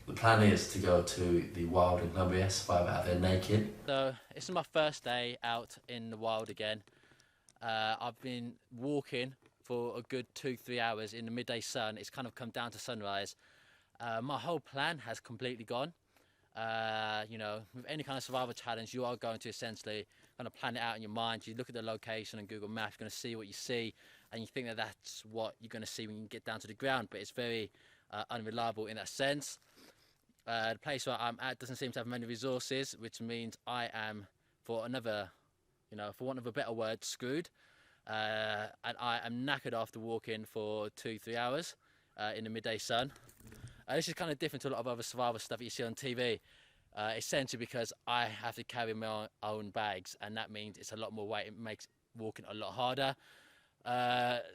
The plan is to go to the wild in Colombia, survive out there naked. So this is my first day out in the wild again. I've been walking for a good 2-3 hours in the midday sun. It's kind of come down to sunrise. My whole plan has completely gone. You know, with any kind of survival challenge, you are going to essentially kind of plan it out in your mind. You look at the location on Google Maps, you're going to see what you see, and you think that that's what you're going to see when you get down to the ground, but it's very unreliable in that sense. The place where I'm at doesn't seem to have many resources, which means I am, for another, you know, for want of a better word, screwed. And I am knackered after walking for 2-3 hours in the midday sun. This is kind of different to a lot of other survival stuff that you see on TV, essentially because I have to carry my own bags, and that means it's a lot more weight. It makes walking a lot harder.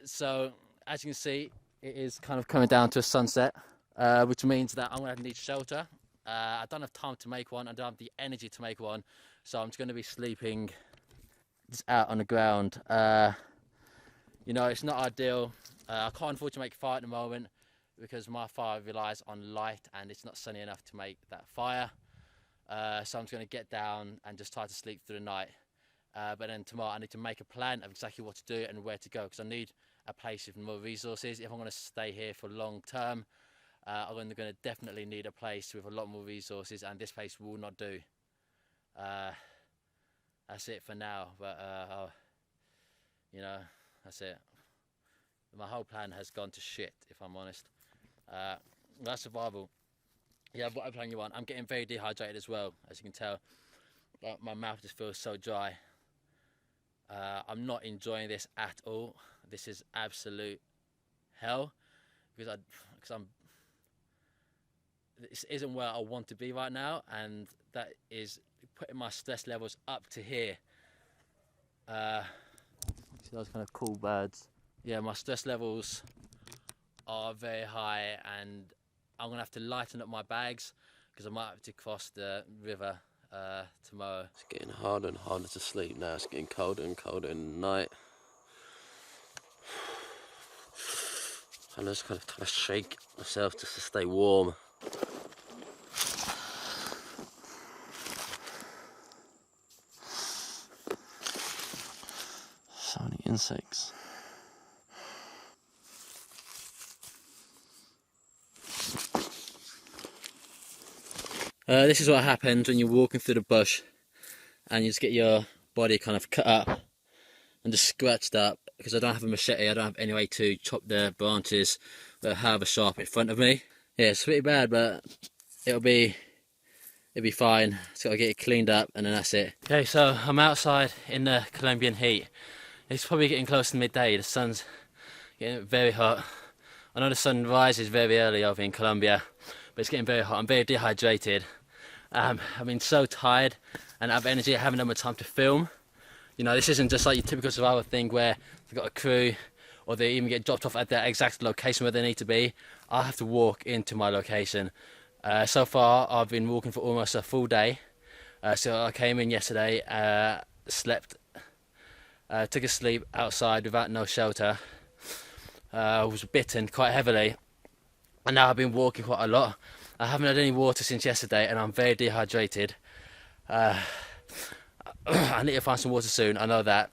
So as you can see, it is kind of coming down to a sunset, which means that I'm going to need shelter. I don't have time to make one. I don't have the energy to make one, so I'm just going to be sleeping just out on the ground. You know, it's not ideal. I can't afford to make a fire at the moment because my fire relies on light and it's not sunny enough to make that fire. So I'm just going to get down and just try to sleep through the night. But then tomorrow I need to make a plan of exactly what to do and where to go, because I need a place with more resources. If I'm going to stay here for long term, I'm going to definitely need a place with a lot more resources, and this place will not do. That's it for now, but you know, that's it. My whole plan has gone to shit, if I'm honest. That's survival. Yeah, what plan you want? I'm getting very dehydrated as well, as you can tell. My mouth just feels so dry. I'm not enjoying this at all. This is absolute hell, because this isn't where I want to be right now, and that is putting my stress levels up to here. See those kind of cool birds? Yeah, my stress levels are very high, and I'm gonna have to lighten up my bags because I might have to cross the river tomorrow. It's getting harder and harder to sleep now. It's getting colder and colder in the night. I'm just kind of shake myself just to stay warm. So many insects. This is what happens when you're walking through the bush and you just get your body kind of cut up and just scratched up, because I don't have a machete. I don't have any way to chop the branches that have a sharp in front of me. Yeah, it's pretty bad, but it'll be fine. Just gotta get it cleaned up and then that's it. Okay, so I'm outside in the Colombian heat. It's probably getting close to midday. The sun's getting very hot. I know the sun rises very early over in Colombia, but it's getting very hot. I'm very dehydrated. I've been so tired and I have energy. I haven't had much time to film. You know, this isn't just like your typical survival thing where they've got a crew or they even get dropped off at the exact location where they need to be. I have to walk into my location. So far, I've been walking for almost a full day. So I came in yesterday, slept, took a sleep outside without no shelter. I was bitten quite heavily, and now I've been walking quite a lot. I haven't had any water since yesterday, and I'm very dehydrated. I need to find some water soon, I know that.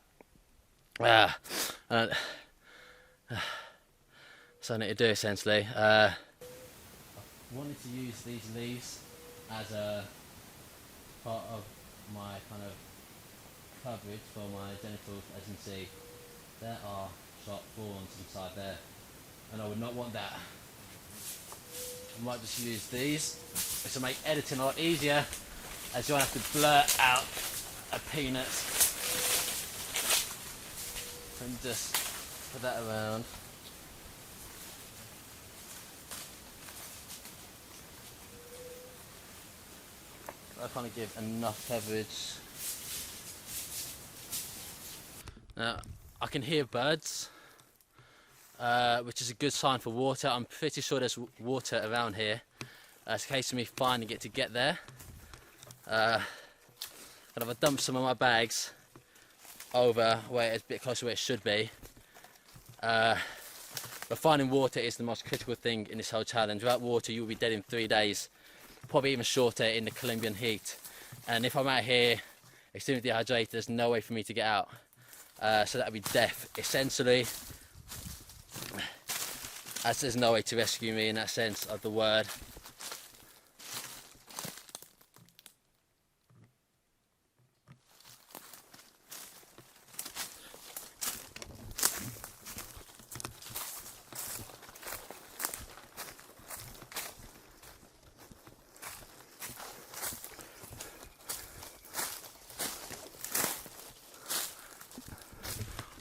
So I need to do essentially. I wanted to use these leaves as a part of my kind of coverage for my genitals. As you can see, there are sharp thorns inside there, and I would not want that. I might just use these, which will make editing a lot easier, as you won't have to blur out a peanut. And just put that around. I kind of give enough coverage. Now, I can hear birds, which is a good sign for water. I'm pretty sure there's water around here. It's a case of me finding it to get there. And I've dumped some of my bags over where it's a bit closer to where it should be. But finding water is the most critical thing in this whole challenge. Without water, you'll be dead in 3 days. probably even shorter in the Colombian heat. And if I'm out here extremely dehydrated, there's no way for me to get out. So that would be death, essentially, as there's no way to rescue me in that sense of the word.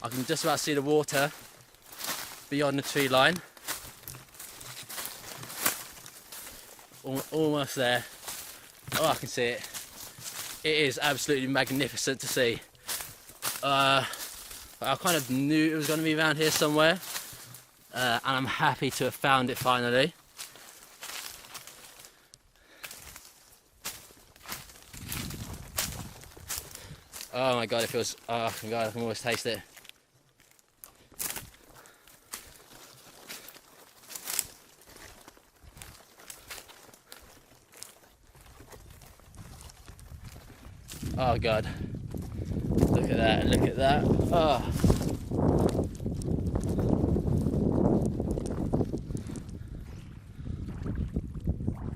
I can just about see the water beyond the tree line. Almost there. Oh, I can see it. It is absolutely magnificent to see. I kind of knew it was going to be around here somewhere, and I'm happy to have found it finally. Oh my god, it feels, oh my god, I can almost taste it. Oh god, look at that, look at that. Oh.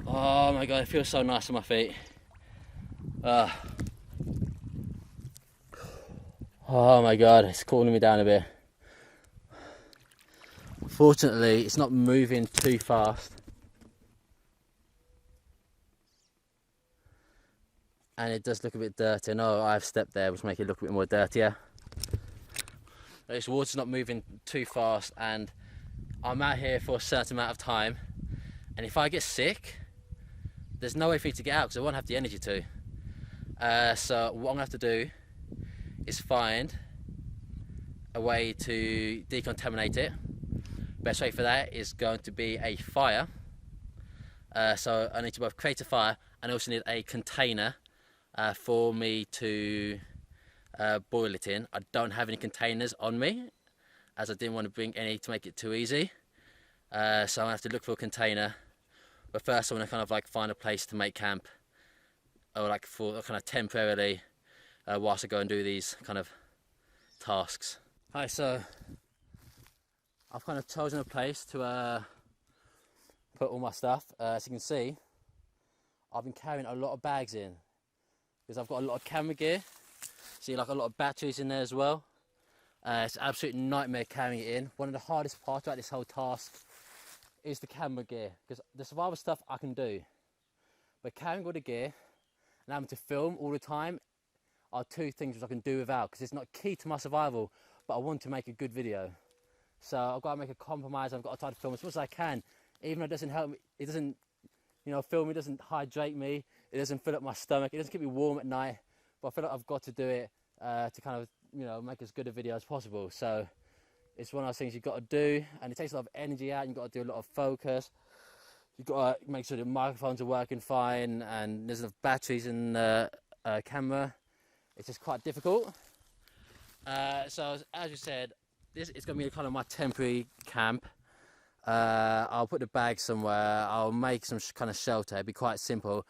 Oh my god, it feels so nice on my feet. Oh my god, it's cooling me down a bit. Fortunately, it's not moving too fast. And it does look a bit dirty. I know I've stepped there, which makes it look a bit more dirtier. This water's not moving too fast, and I'm out here for a certain amount of time. And if I get sick, there's no way for me to get out because I won't have the energy to. So what I'm gonna have to do is find a way to decontaminate it. Best way for that is going to be a fire. So I need to both create a fire and also need a container for me to boil it in. I don't have any containers on me, as I didn't want to bring any to make it too easy. So I'm gonna have to look for a container. But first I want to kind of like find a place to make camp, or like for kind of temporarily, whilst I go and do these kind of tasks. Alright, so I've kind of chosen a place to put all my stuff. As you can see, I've been carrying a lot of bags in because I've got a lot of camera gear. See, like a lot of batteries in there as well. It's an absolute nightmare carrying it in. One of the hardest parts about this whole task is the camera gear, because the survival stuff I can do, but carrying all the gear and having to film all the time are two things which I can do without, because it's not key to my survival, but I want to make a good video. So I've got to make a compromise. I've got to try to film as much as I can, even though it doesn't help me. It doesn't, you know, filming doesn't hydrate me. It doesn't fill up my stomach. It doesn't keep me warm at night. But I feel like I've got to do it to kind of, you know, make as good a video as possible. So it's one of those things you've got to do, and it takes a lot of energy out. You've got to do a lot of focus. You've got to make sure the microphones are working fine, and there's enough batteries in the camera. It's just quite difficult. So as you said, this is going to be kind of my temporary camp. I'll put the bag somewhere. I'll make some kind of shelter. It'll be quite simple.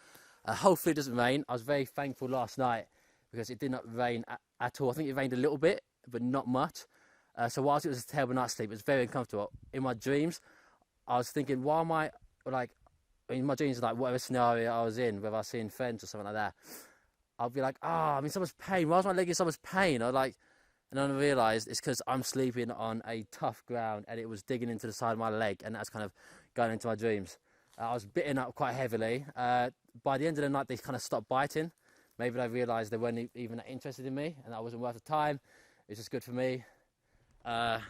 Hopefully it doesn't rain. I was very thankful last night because it did not rain at all. I think it rained a little bit, but not much. So whilst it was a terrible night's sleep, it was very uncomfortable. In my dreams, I was thinking, why am I, like, in my dreams, like, whatever scenario I was in, whether I was seeing friends or something like that, I'll be like, I'm in so much pain. Why is my leg in so much pain? Or like, and then I realised it's because I'm sleeping on a tough ground and it was digging into the side of my leg, and that's kind of going into my dreams. I was bitten up quite heavily. By the end of the night, they kind of stopped biting. Maybe I realised they weren't even that interested in me and that wasn't worth the time. It's just good for me. Yeah.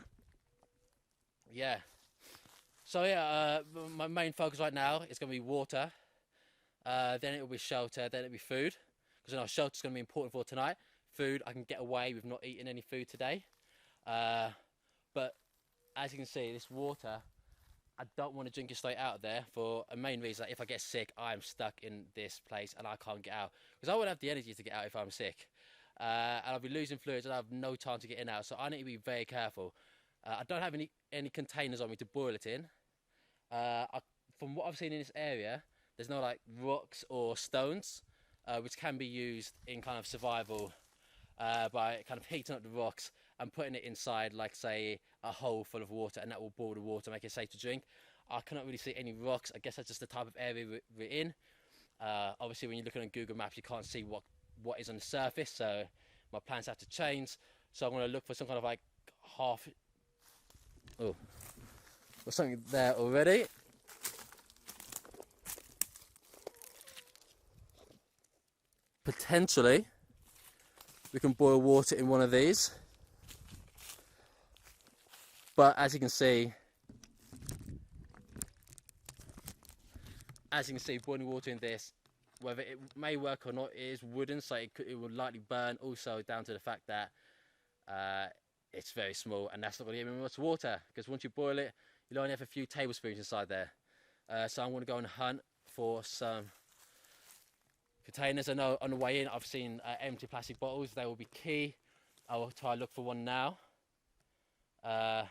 So yeah, my main focus right now is going to be water. Then it will be shelter. Then it'll be food. Because I know shelter's going to be important for tonight. Food, I can get away with not eating any food today. But as you can see, this water, I don't want to drink it straight out of there for a main reason. Like, if I get sick, I'm stuck in this place and I can't get out. Because I won't have the energy to get out if I'm sick. And I'll be losing fluids and I have no time to get in and out. So I need to be very careful. I don't have any containers on me to boil it in. From what I've seen in this area, there's no like rocks or stones, which can be used in kind of survival by kind of heating up the rocks and putting it inside, like say a hole full of water, and that will boil the water, make it safe to drink. I cannot really see any rocks. I guess that's just the type of area we're in. Obviously when you're looking on Google Maps you can't see what is on the surface, so my plans have to change. So I'm going to look for some kind of like half, oh, there's something there already. Potentially we can boil water in one of these, but as you can see, boiling water in this, whether it may work or not, it is wooden, so it will likely burn. Also down to the fact that it's very small, and that's not going to give me much water, because once you boil it, you'll only have a few tablespoons inside there. So I'm going to go and hunt for some containers. I know on the way in I've seen empty plastic bottles. They will be key. I will try to look for one now. Yeah,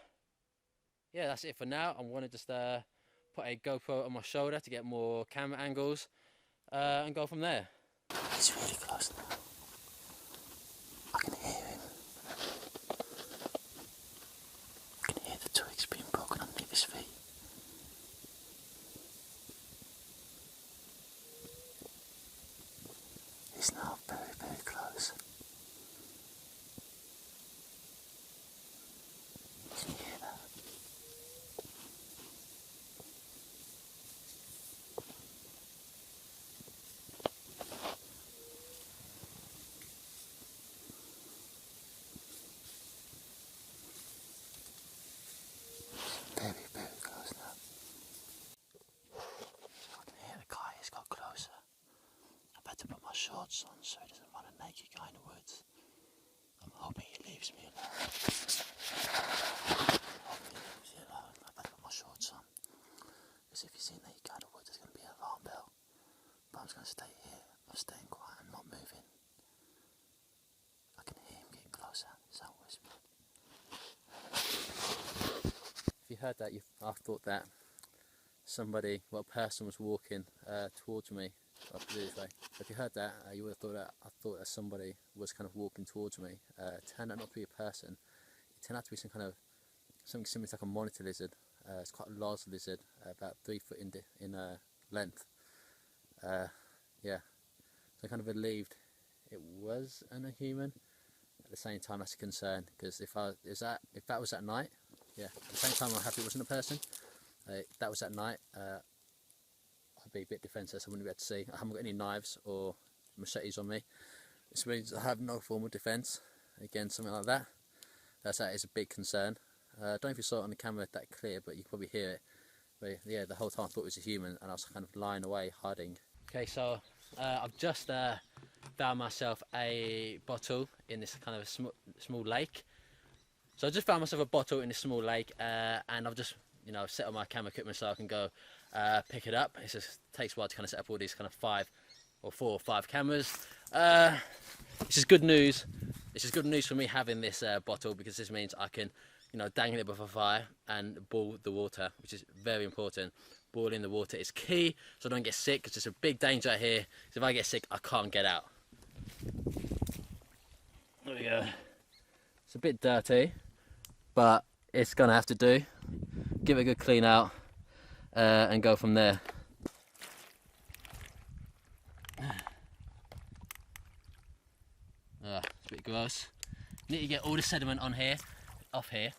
that's it for now. I'm going to just put a GoPro on my shoulder to get more camera angles and go from there. He's really close now. I can hear him. I can hear the twigs being broken underneath his feet. He's now very, very close. Can you hear that? Very, very close now. I can hear the guy, he's got closer. I've had to put my shorts on so he doesn't run a naked guy in the woods. I'm hoping he leaves me alone. I've had to put my shorts on. Because if you see a naked guy in the woods, there's going to be an alarm bell. But I'm just going to stay here. I'm staying quiet and not moving. I can hear him getting closer. So whisper. If you heard that, I thought that somebody, well, a person was walking towards me. I'll put it this way. If you heard that, you would have thought that I thought that somebody was kind of walking towards me. It turned out not to be a person. It turned out to be something similar to like a monitor lizard. It's quite a large lizard, about 3 foot in length. Yeah, so I kind of believed it was a human. At the same time, that's a concern, because if that was at night, yeah. At the same time, I'm happy it wasn't a person. If that was at night, I'd be a bit defenceless. I wouldn't be able to see. I haven't got any knives or machetes on me. This means I have no form of defence against something like that. That is a big concern. I don't know if you saw it on the camera that clear, but you can probably hear it. But yeah, the whole time I thought it was a human, and I was kind of lying away, hiding. Okay, so I've just found myself a bottle in this kind of small lake. So I just found myself a bottle in this small lake, and I've just set up my camera equipment so I can go pick it up. It just takes a while to kind of set up all these kind of 4 or 5 cameras. This is good news. This is good news for me having this bottle, because this means I can dangle it above a fire and boil the water, which is very important. Boiling the water is key, so I don't get sick. It's just a big danger here. So if I get sick, I can't get out. There we go. It's a bit dirty, but it's gonna have to do. Give it a good clean out and go from there. It's a bit gross. Need to get all the sediment off here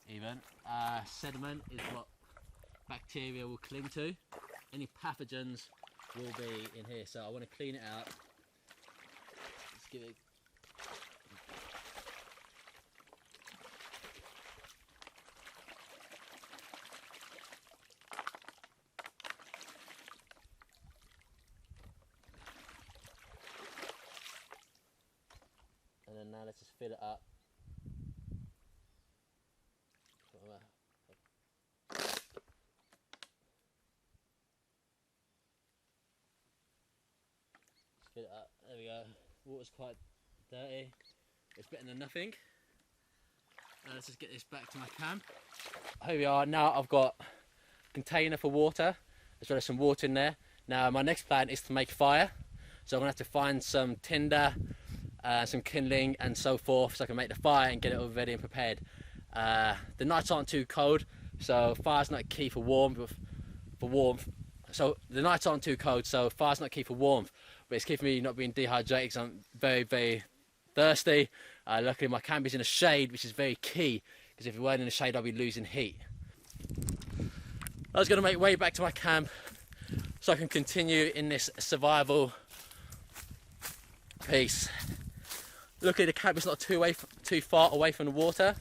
even. Sediment is what bacteria will cling to. Any pathogens will be in here, so I want to clean it out. Let's give it. And then now let's just fill it up. Fill it up. There we go. Water's quite dirty. It's better than nothing. Let's just get this back to my camp. Here we are. Now I've got a container for water, as well as some water in there. Now my next plan is to make fire, so I'm gonna have to find some tinder, some kindling and so forth, so I can make the fire and get it all ready and prepared. The nights aren't too cold, so fire's not key for warmth. So the nights aren't too cold, so fire's not key for warmth, but it's keeping me not being dehydrated because I'm very, very thirsty. Luckily my camp is in the shade, which is very key, because if it weren't in the shade I'll be losing heat. I was going to make way back to my camp so I can continue in this survival piece. Luckily the camp is not too far away from the water.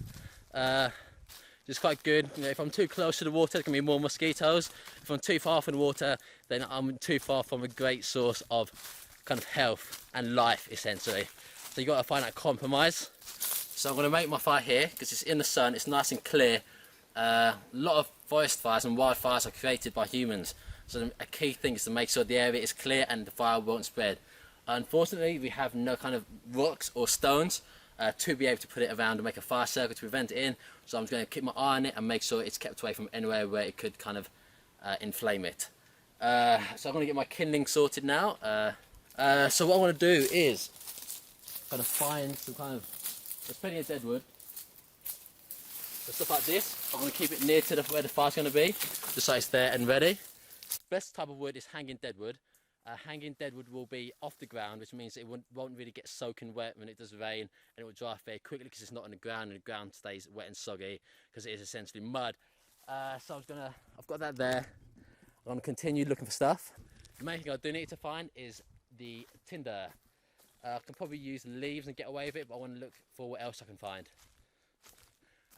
It's quite good. You know, if I'm too close to the water, there can be more mosquitoes. If I'm too far from the water, then I'm too far from a great source of kind of health and life, essentially. So you got to find that compromise. So I'm going to make my fire here because it's in the sun. It's nice and clear. A lot of forest fires and wildfires are created by humans. So a key thing is to make sure the area is clear and the fire won't spread. Unfortunately, we have no kind of rocks or stones to be able to put it around and make a fire circle to prevent it in. So I'm just going to keep my eye on it and make sure it's kept away from anywhere where it could kind of inflame it. So I'm going to get my kindling sorted now. So what I want to do is kind of find some kind of, there's plenty of dead wood. So stuff like this, I'm going to keep it near to where the fire's going to be, just so it's there and ready. Best type of wood is hanging deadwood. Hanging deadwood will be off the ground, which means it won't really get soaking wet when it does rain, and it will dry very quickly because it's not on the ground, and the ground stays wet and soggy because it is essentially mud. So I've got that there. I'm gonna continue looking for stuff. The main thing I do need to find is the tinder. I can probably use leaves and get away with it, but I want to look for what else I can find.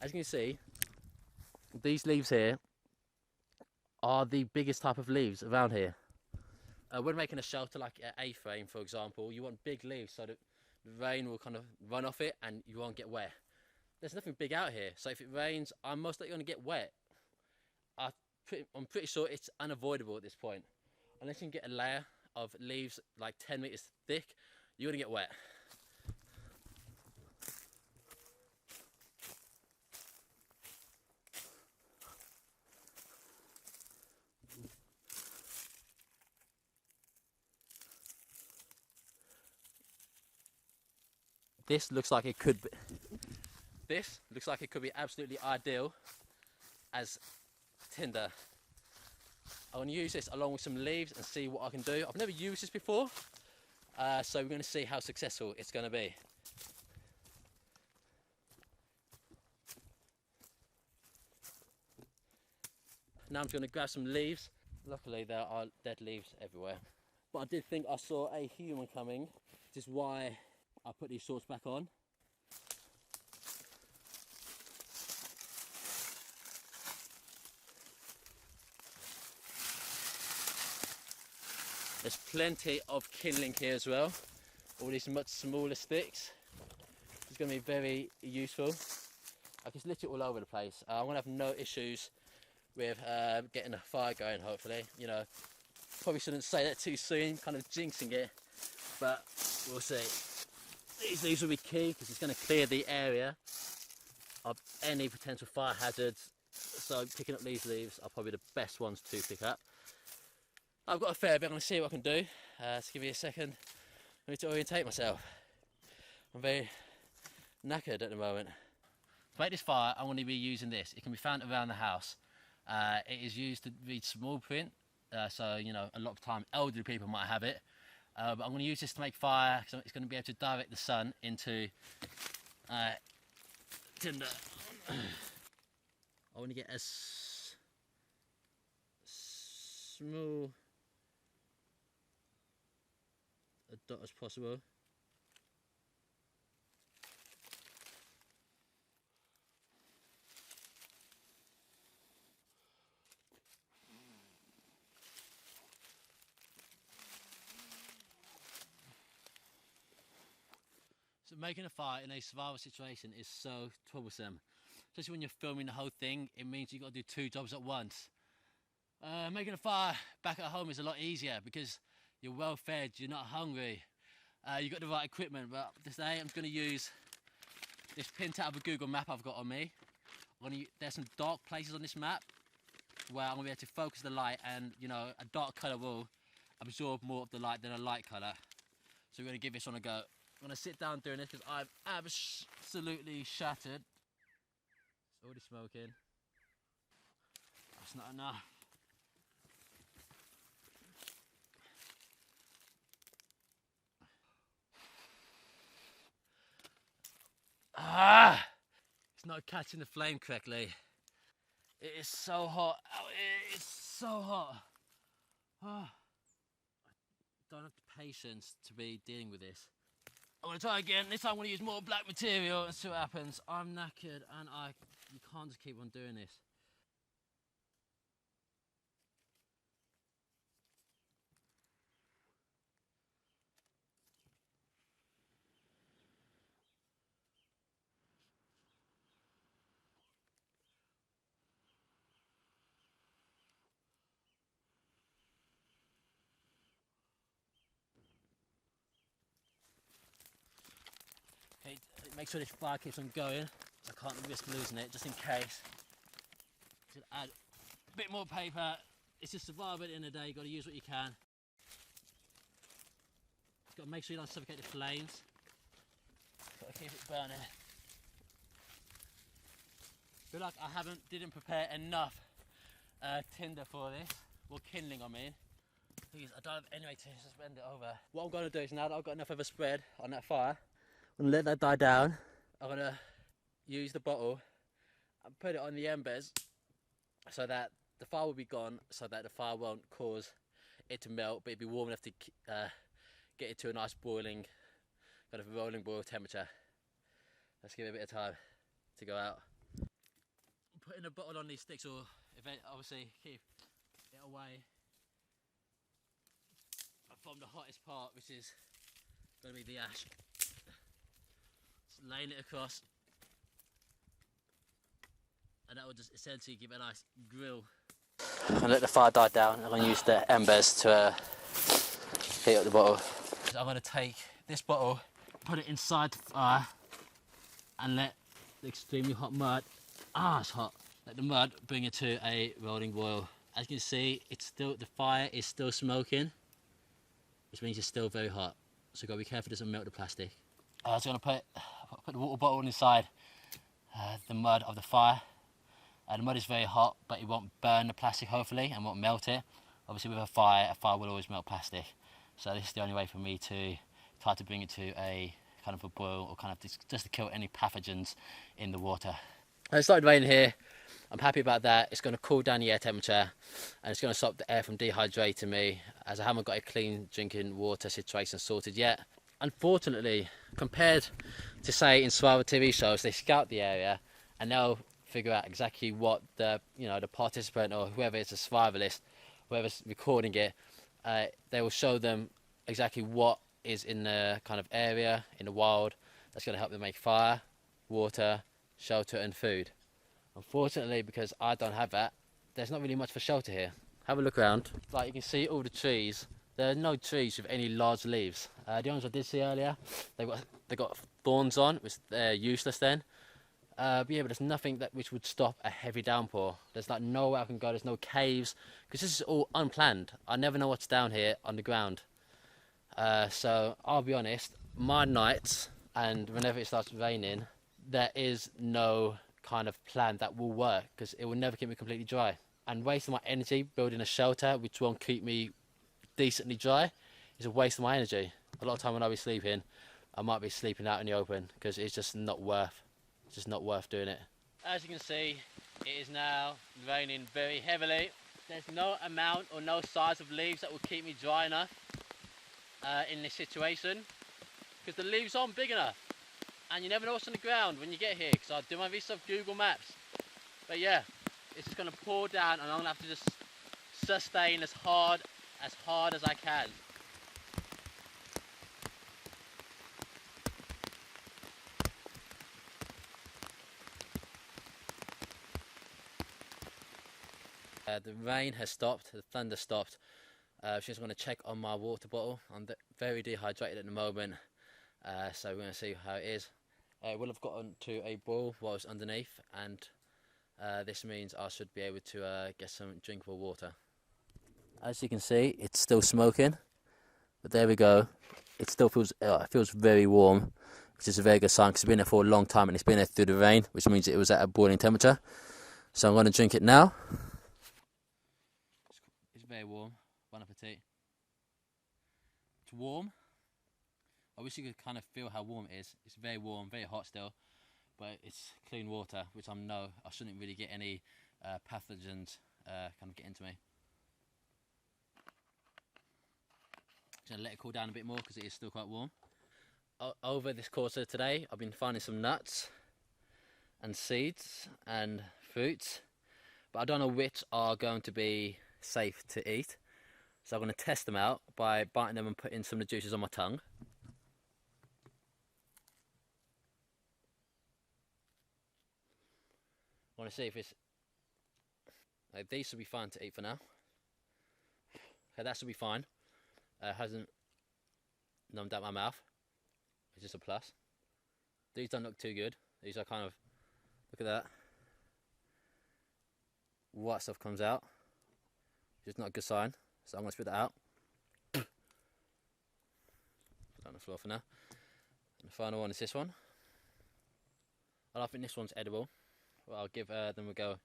As you can see, these leaves here are the biggest type of leaves around here. When making a shelter like an A-frame, for example, you want big leaves so that the rain will kind of run off it and you won't get wet. There's nothing big out here, so if it rains, I'm most likely going to get wet. I'm pretty sure it's unavoidable at this point. Unless you can get a layer of leaves like 10 meters thick, you're going to get wet. This looks like it could be. This looks like it could be absolutely ideal as tinder. I'm going to use this along with some leaves and see what I can do. I've never used this before, so we're going to see how successful it's going to be. Now I'm going to grab some leaves. Luckily there are dead leaves everywhere, but I did think I saw a human coming, which is why I put these shorts back on. There's plenty of kindling here as well. All these much smaller sticks. It's going to be very useful. I can lit it all over the place. I'm going to have no issues with getting a fire going, hopefully. You know, probably shouldn't say that too soon, kind of jinxing it, but we'll see. These leaves will be key because it's going to clear the area of any potential fire hazards. So picking up these leaves are probably the best ones to pick up. I've got a fair bit. I'm going to see what I can do. Just give me a second. I need to orientate myself. I'm very knackered at the moment. To make this fire, I want to be using this. It can be found around the house. It is used to read small print. So, you know, a lot of time elderly people might have it. But I'm going to use this to make fire because it's going to be able to direct the sun into tinder. I want to get as small a dot as possible. So making a fire in a survival situation is so troublesome. Especially when you're filming the whole thing, it means you've got to do two jobs at once. Making a fire back at home is a lot easier because you're well fed, you're not hungry, you've got the right equipment. But today I'm going to use this print out of a Google map I've got on me. There's some dark places on this map where I'm going to be able to focus the light, and you know, a dark colour will absorb more of the light than a light colour. So we're going to give this one a go. I'm going to sit down doing this because I'm absolutely shattered. It's already smoking. That's not enough. Ah! It's not catching the flame correctly. It is so hot. Oh, it is so hot. Ah. I don't have the patience to be dealing with this. I want to try again. This time I'm going to use more black material and see what happens. I'm knackered and you can't just keep on doing this. Okay, make sure this fire keeps on going. I can't risk losing it, just in case. Just add a bit more paper. It's just survival at the end of the day. You've got to use what you can. You've got to make sure you don't suffocate the flames. Got to keep it burning. Feel like I didn't prepare enough tinder for this. Well, kindling I mean. Please, I don't have any way to suspend it over. What I'm going to do is now that I've got enough of a spread on that fire, I'm going to let that die down. I'm going to use the bottle and put it on the embers so that the fire will be gone, so that the fire won't cause it to melt, but it'll be warm enough to get it to a nice boiling, kind of rolling boil temperature. Let's give it a bit of time to go out. Putting a bottle on these sticks will obviously keep it away from the hottest part, which is going to be the ash. Just laying it across, and that will just essentially give it a nice grill. I'm going to let the fire die down. I'm going to use the embers to heat up the bottle. I'm going to take this bottle, put it inside the fire, and let the extremely hot mud, it's hot, let the mud bring it to a rolling boil. As you can see, the fire is still smoking, which means it's still very hot. So you've got to be careful it doesn't melt the plastic. I was going to put the water bottle inside the mud of the fire. The mud is very hot, but it won't burn the plastic hopefully and won't melt it. Obviously with a fire will always melt plastic. So this is the only way for me to try to bring it to a kind of a boil, or kind of just to kill any pathogens in the water. It started raining here. I'm happy about that. It's going to cool down the air temperature and it's going to stop the air from dehydrating me, as I haven't got a clean drinking water situation sorted yet. Unfortunately, compared to say in survival TV shows, they scout the area and they'll figure out exactly what the participant or whoever is a survivalist, whoever's recording it, they will show them exactly what is in the kind of area in the wild that's going to help them make fire, water, shelter and food. Unfortunately, because I don't have that, there's not really much for shelter here. Have a look around. Like you can see all the trees. There are no trees with any large leaves. The ones I did see earlier, they got thorns on, which they're useless then. But there's nothing which would stop a heavy downpour. There's like nowhere I can go. There's no caves, because this is all unplanned. I never know what's down here on the ground. So I'll be honest, my nights and whenever it starts raining, there is no kind of plan that will work, because it will never keep me completely dry. And wasting my energy building a shelter which won't keep me decently dry is a waste of my energy. A lot of time when I'll be sleeping, I might be sleeping out in the open, because it's just not worth doing it. As you can see, it is now raining very heavily. There's no amount or no size of leaves that will keep me dry enough in this situation, because the leaves aren't big enough. And you never know what's on the ground when you get here, because I do my research of Google Maps. But yeah, it's just going to pour down and I'm going to have to just sustain as hard as I can. The rain has stopped, the thunder stopped. Just want to check on my water bottle. I'm very dehydrated at the moment, so we're going to see how it is. It will have gotten to a boil while it's underneath, and this means I should be able to get some drinkable water. As you can see, it's still smoking, but there we go. It still feels, it feels very warm, which is a very good sign because it's been there for a long time and it's been there through the rain, which means it was at a boiling temperature. So I'm going to drink it now. It's very warm. Bon appetit. It's warm. I wish you could kind of feel how warm it is. It's very warm, very hot still, but it's clean water, which I know I shouldn't really get any pathogens kind of get into me. Just gonna let it cool down a bit more because it is still quite warm. Over this course of today, I've been finding some nuts and seeds and fruits, but I don't know which are going to be safe to eat. So I'm going to test them out by biting them and putting some of the juices on my tongue. I want to see if it's... Like, these should be fine to eat for now. Okay, that should be fine. Hasn't numbed out my mouth, which is a plus. These don't look too good. These are kind of... Look at that. White stuff comes out, which is not a good sign. So I'm going to spit that out. Put that on the floor for now. And the final one is this one. I don't think this one's edible. Well, I'll give them a go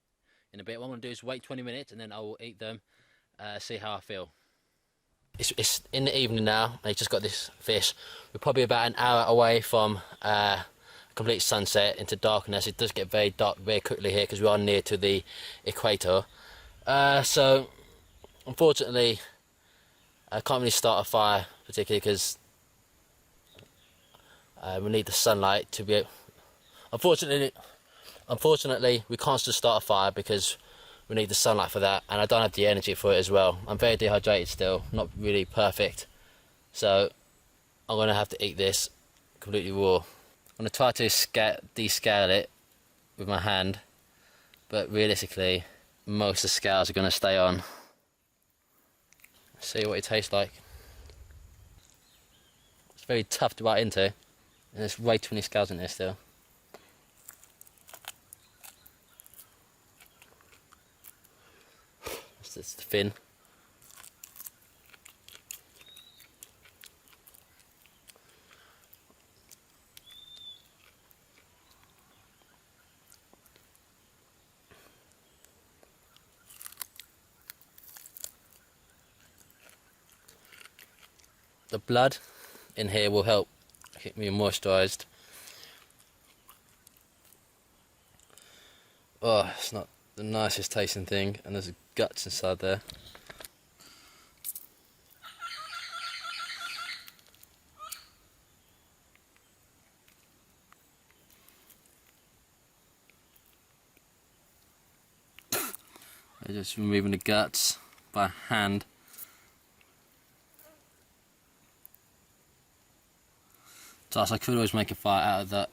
in a bit. What I'm going to do is wait 20 minutes and then I will eat them, see how I feel. It's in the evening now. They just got this fish. We're probably about an hour away from complete sunset into darkness. It does get very dark very quickly here because we are near to the equator. So unfortunately I can't really start a fire particularly because we need the sunlight to be... Unfortunately we can't just start a fire because we need the sunlight for that, and I don't have the energy for it as well. I'm very dehydrated still, not really perfect, so I'm going to have to eat this completely raw. I'm going to try to descale it with my hand, but realistically most of the scales are going to stay on. Let's see what it tastes like. It's very tough to bite into, and there's way too many scales in there still. It's the fin. The blood in here will help keep me moisturised. Oh, it's not the nicest tasting thing, and there's guts inside there. I'm just removing the guts by hand. So I could always make a fire out of that.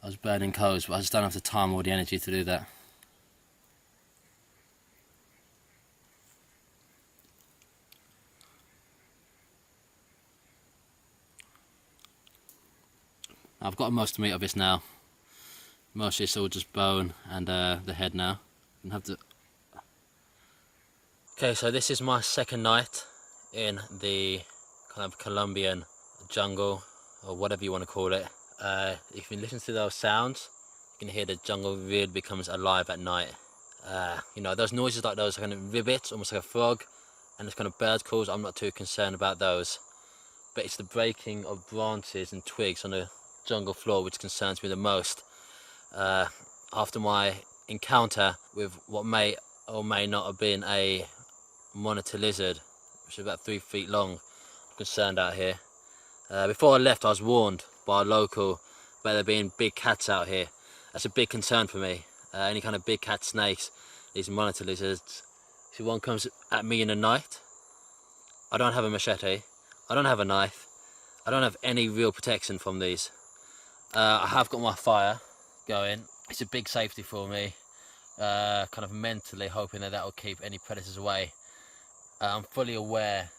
I was burning coals, but I just don't have the time or the energy to do that. I've got most of the meat of this now. Mostly it's all just bone and the head now. And have to... Okay, so this is my second night in the kind of Colombian jungle, or whatever you want to call it. If you listen to those sounds, you can hear the jungle really becomes alive at night. You know, those noises like those are kind of ribbits, almost like a frog, and it's kind of bird calls. I'm not too concerned about those, but it's the breaking of branches and twigs on the jungle floor which concerns me the most. After my encounter with what may or may not have been a monitor lizard, which is about 3 feet long, I'm concerned out here. Before I left I was warned by a local about there being big cats out here. That's a big concern for me. Any kind of big cat, snakes, these monitor lizards. If one comes at me in the night, I don't have a machete, I don't have a knife, I don't have any real protection from these. I have got my fire going. It's a big safety for me, kind of mentally hoping that will keep any predators away. I'm fully aware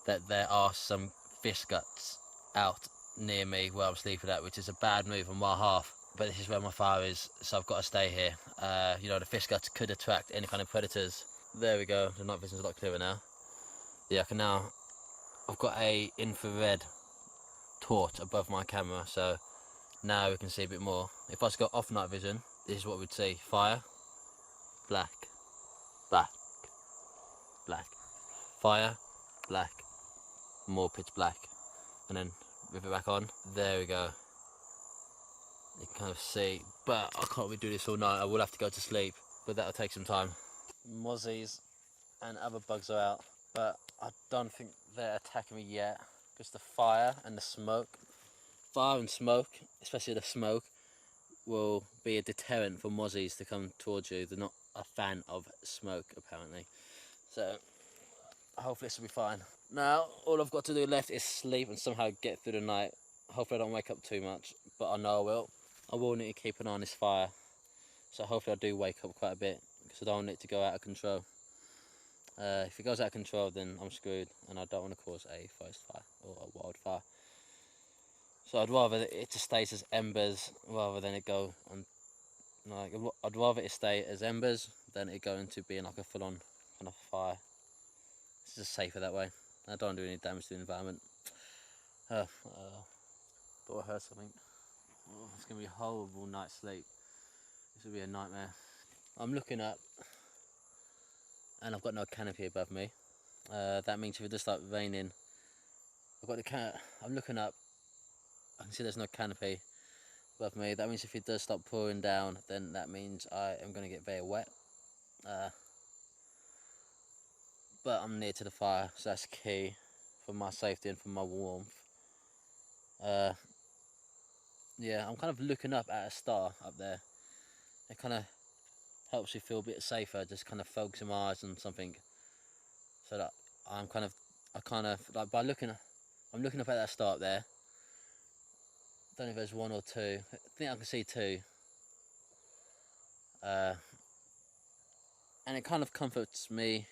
that there are some fish guts out near me where I'm sleeping at, which is a bad move on my half, but this is where my fire is, so I've got to stay here. You know, the fish guts could attract any kind of predators. There we go, the night vision's a lot clearer now. Yeah, I can now. I've got a infrared torch above my camera, so now we can see a bit more. If I just got off night vision, this is what we'd see: fire, black, black, black, fire, black, more pitch black, and then with it back on. There we go. You can kind of see, but I can't really do this all night. I will have to go to sleep, but that'll take some time. Mozzies and other bugs are out, but I don't think they're attacking me yet because the fire and the smoke, especially the smoke, will be a deterrent for mozzies to come towards you. They're not a fan of smoke apparently, so hopefully this will be fine. Now all I've got to do left is sleep and somehow get through the night. Hopefully I don't wake up too much, but I know I will. I will need to keep an eye on this fire, so hopefully I do wake up quite a bit because I don't want it to go out of control. If it goes out of control, then I'm screwed, and I don't want to cause a forest fire or a wildfire. So I'd rather it just stays as embers rather than it go on. Like, I'd rather it stay as embers than it go into being like a full-on kind of fire. It's just safer that way. I don't do any damage to the environment. Thought I heard something. Oh, it's gonna be a horrible night's sleep. This will be a nightmare. I'm looking up, and I've got no canopy above me. That means if it does start raining, I'm looking up. I can see there's no canopy above me. That means if it does start pouring down, then that means I am going to get very wet. But I'm near to the fire, so that's key for my safety and for my warmth. Yeah, I'm kind of looking up at a star up there. It kind of helps you feel a bit safer, just kind of focusing my eyes on something, so that I'm kind of like I'm looking up at that star up there. I don't know if there's one or two. I think I can see two. And it kind of comforts me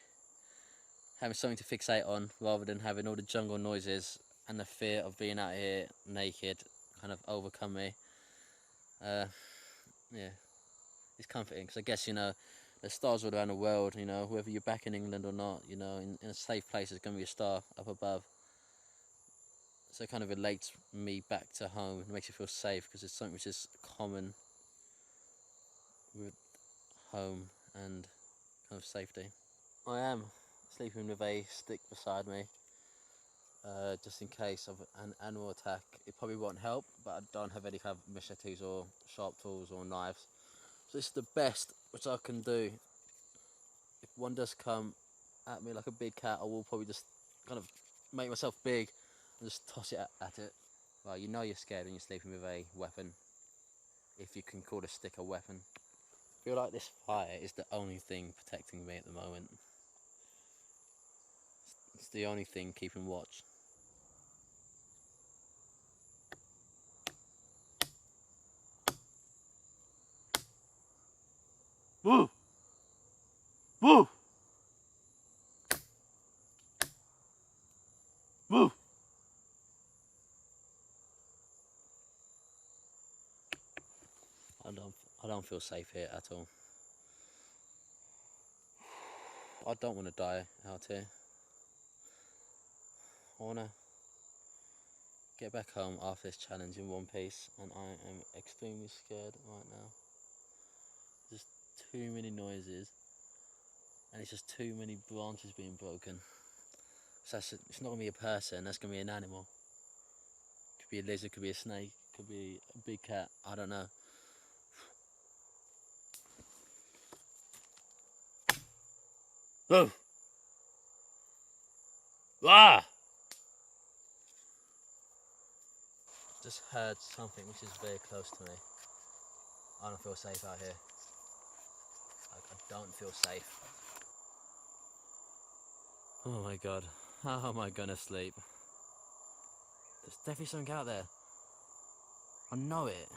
having something to fixate on rather than having all the jungle noises and the fear of being out here naked kind of overcome me. Yeah, it's comforting because I guess, you know, there's stars all around the world, you know, whether you're back in England or not, you know, in a safe place there's going to be a star up above. So it kind of relates me back to home. It makes you feel safe because it's something which is common with home and kind of safety. I am sleeping with a stick beside me, just in case of an animal attack. It probably won't help, but I don't have any kind of machetes or sharp tools or knives. So this is the best which I can do. If one does come at me like a big cat, I will probably just kind of make myself big and just toss it at it. Well, you know you're scared when you're sleeping with a weapon, if you can call a stick a weapon. I feel like this fire is the only thing protecting me at the moment. It's the only thing keeping watch. Woo! Woo! Woo! I don't feel safe here at all. I don't want to die out here. I want to get back home after this challenge in one piece, and I am extremely scared right now. There's too many noises, and it's just too many branches being broken. So it's not going to be a person, that's going to be an animal. Could be a lizard, could be a snake, could be a big cat, I don't know. Oh! Ah! Just heard something which is very close to me. I don't feel safe out here. Like, I don't feel safe. Oh my god, how am I gonna sleep? There's definitely something out there. I know it.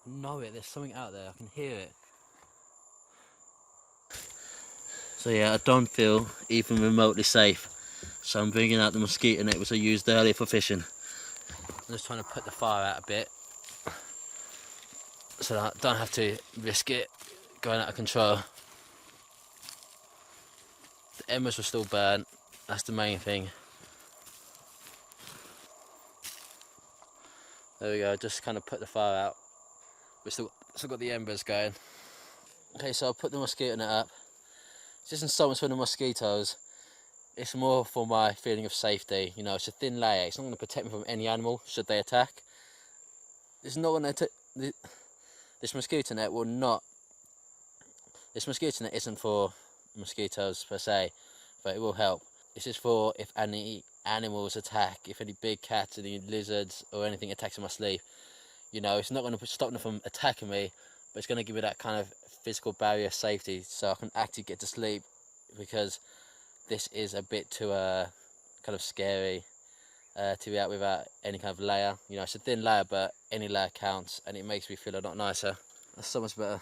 I know it, there's something out there, I can hear it. So yeah, I don't feel even remotely safe. So I'm bringing out the mosquito net which I used earlier for fishing. I'm just trying to put the fire out a bit, so that I don't have to risk it going out of control. The embers were still burnt. That's the main thing. There we go, just kind of put the fire out. We've still got the embers going. Okay, so I'll put the mosquito net up. This isn't so much for the mosquitoes, it's more for my feeling of safety. You know, it's a thin layer, it's not going to protect me from any animal should they attack. It's not going to this mosquito net will not. This mosquito net isn't for mosquitoes per se, but it will help. This is for if any animals attack, if any big cats, any lizards or anything attacks in my sleep. You know, it's not going to stop them from attacking me, but it's going to give me that kind of physical barrier of safety so I can actually get to sleep, because this is a bit too kind of scary to be out without any kind of layer. You know, it's a thin layer, but any layer counts, and it makes me feel a lot nicer. That's so much better.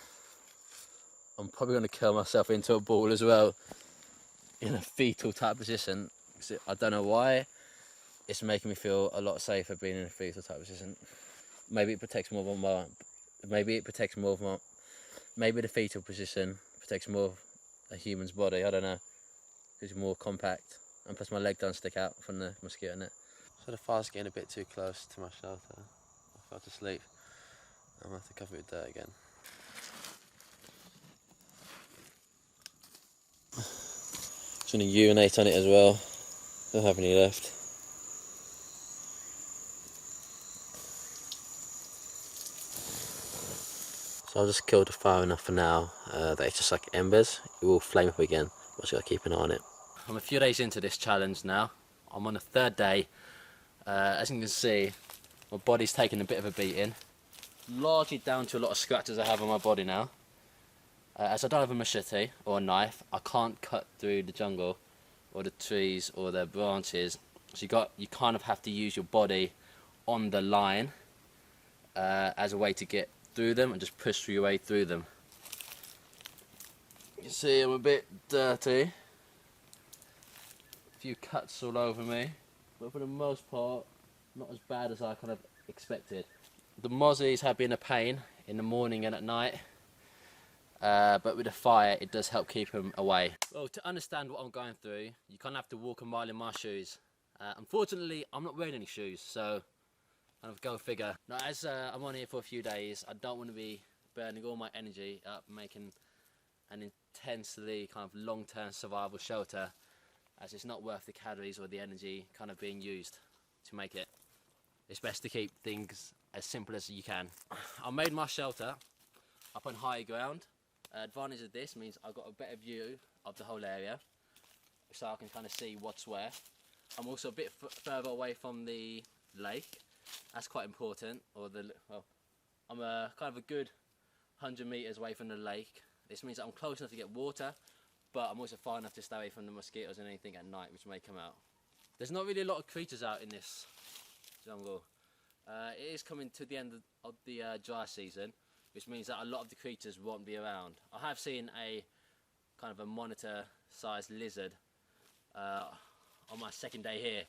I'm probably going to curl myself into a ball as well, in a fetal type position. I don't know why, it's making me feel a lot safer being in a fetal type position. Maybe it protects more of my, maybe the fetal position protects more of a human's body, I don't know. It's more compact, and plus my leg don't stick out from the mosquito net. So the fire's getting a bit too close to my shelter. I fell to sleep. I'm going to have to cover it with dirt again. Just going to urinate on it as well. Don't have any left. So I'll just kill the fire enough for now that it's just like embers. It will flame up again, but I just got to keep an eye on it. I'm a few days into this challenge now. I'm on the third day. As you can see, my body's taking a bit of a beating. Largely down to a lot of scratches I have on my body now. As I don't have a machete or a knife, I can't cut through the jungle or the trees or the branches. So you kind of have to use your body on the line as a way to get through them and just push your way through them. You can see I'm a bit dirty. A few cuts all over me, but for the most part, not as bad as I kind of expected. The mozzies have been a pain in the morning and at night, but with the fire, it does help keep them away. Well, to understand what I'm going through, you kind of have to walk a mile in my shoes. Unfortunately, I'm not wearing any shoes, so kind of go figure. Now, as I'm on here for a few days, I don't want to be burning all my energy up making an intensely kind of long-term survival shelter, as it's not worth the calories or the energy kind of being used to make it. It's best to keep things as simple as you can. I made my shelter up on high ground. Advantage of this means I've got a better view of the whole area, so I can kind of see what's where. I'm also a bit further away from the lake. That's quite important. I'm kind of a good 100 meters away from the lake. This means that I'm close enough to get water, but I'm also far enough to stay away from the mosquitoes and anything at night which may come out. There's not really a lot of creatures out in this jungle. It is coming to the end of the dry season, which means that a lot of the creatures won't be around. I have seen a kind of a monitor-sized lizard on my second day here,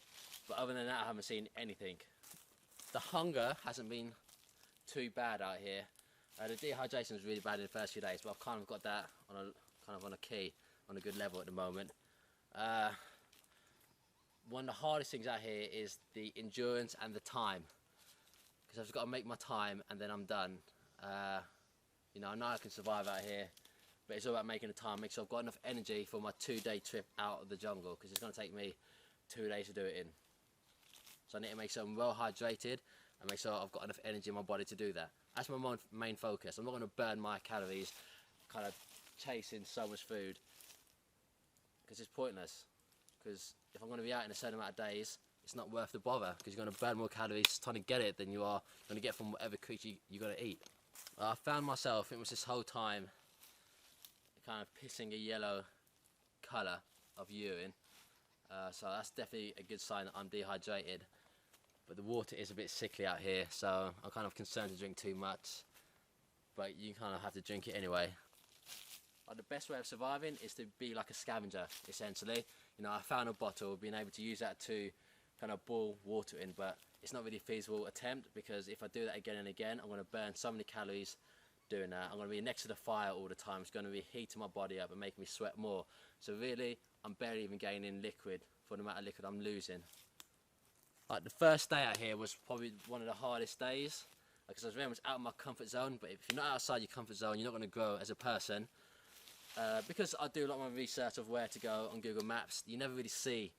but other than that I haven't seen anything. The hunger hasn't been too bad out here. The dehydration was really bad in the first few days, but I've kind of got that on a good level at the moment. One of the hardest things out here is the endurance and the time, because I've just got to make my time and then I'm done. You know I can survive out here, but it's all about making the time, make sure I've got enough energy for my 2-day trip out of the jungle, because it's going to take me 2 days to do it in. So I need to make sure I'm well hydrated and make sure I've got enough energy in my body to do that. That's my main focus. I'm not going to burn my calories kind of chasing so much food, because it's pointless. Because if I'm going to be out in a certain amount of days, it's not worth the bother, because you're going to burn more calories trying to get it than you are going to get from whatever creature you're going to eat. I found myself, it was this whole time, kind of pissing a yellow colour of urine. So that's definitely a good sign that I'm dehydrated. But the water is a bit sickly out here, so I'm kind of concerned to drink too much. But you kind of have to drink it anyway. The best way of surviving is to be like a scavenger, essentially. You know, I found a bottle, being able to use that to kind of boil water in, but it's not really a feasible attempt, because if I do that again and again, I'm going to burn so many calories doing that. I'm going to be next to the fire all the time. It's going to be heating my body up and making me sweat more. So really, I'm barely even gaining liquid for the amount of liquid I'm losing. Like the first day out here was probably one of the hardest days because I was very much out of my comfort zone. But if you're not outside your comfort zone, you're not going to grow as a person. Because I do a lot of my research of where to go on Google Maps, you never really see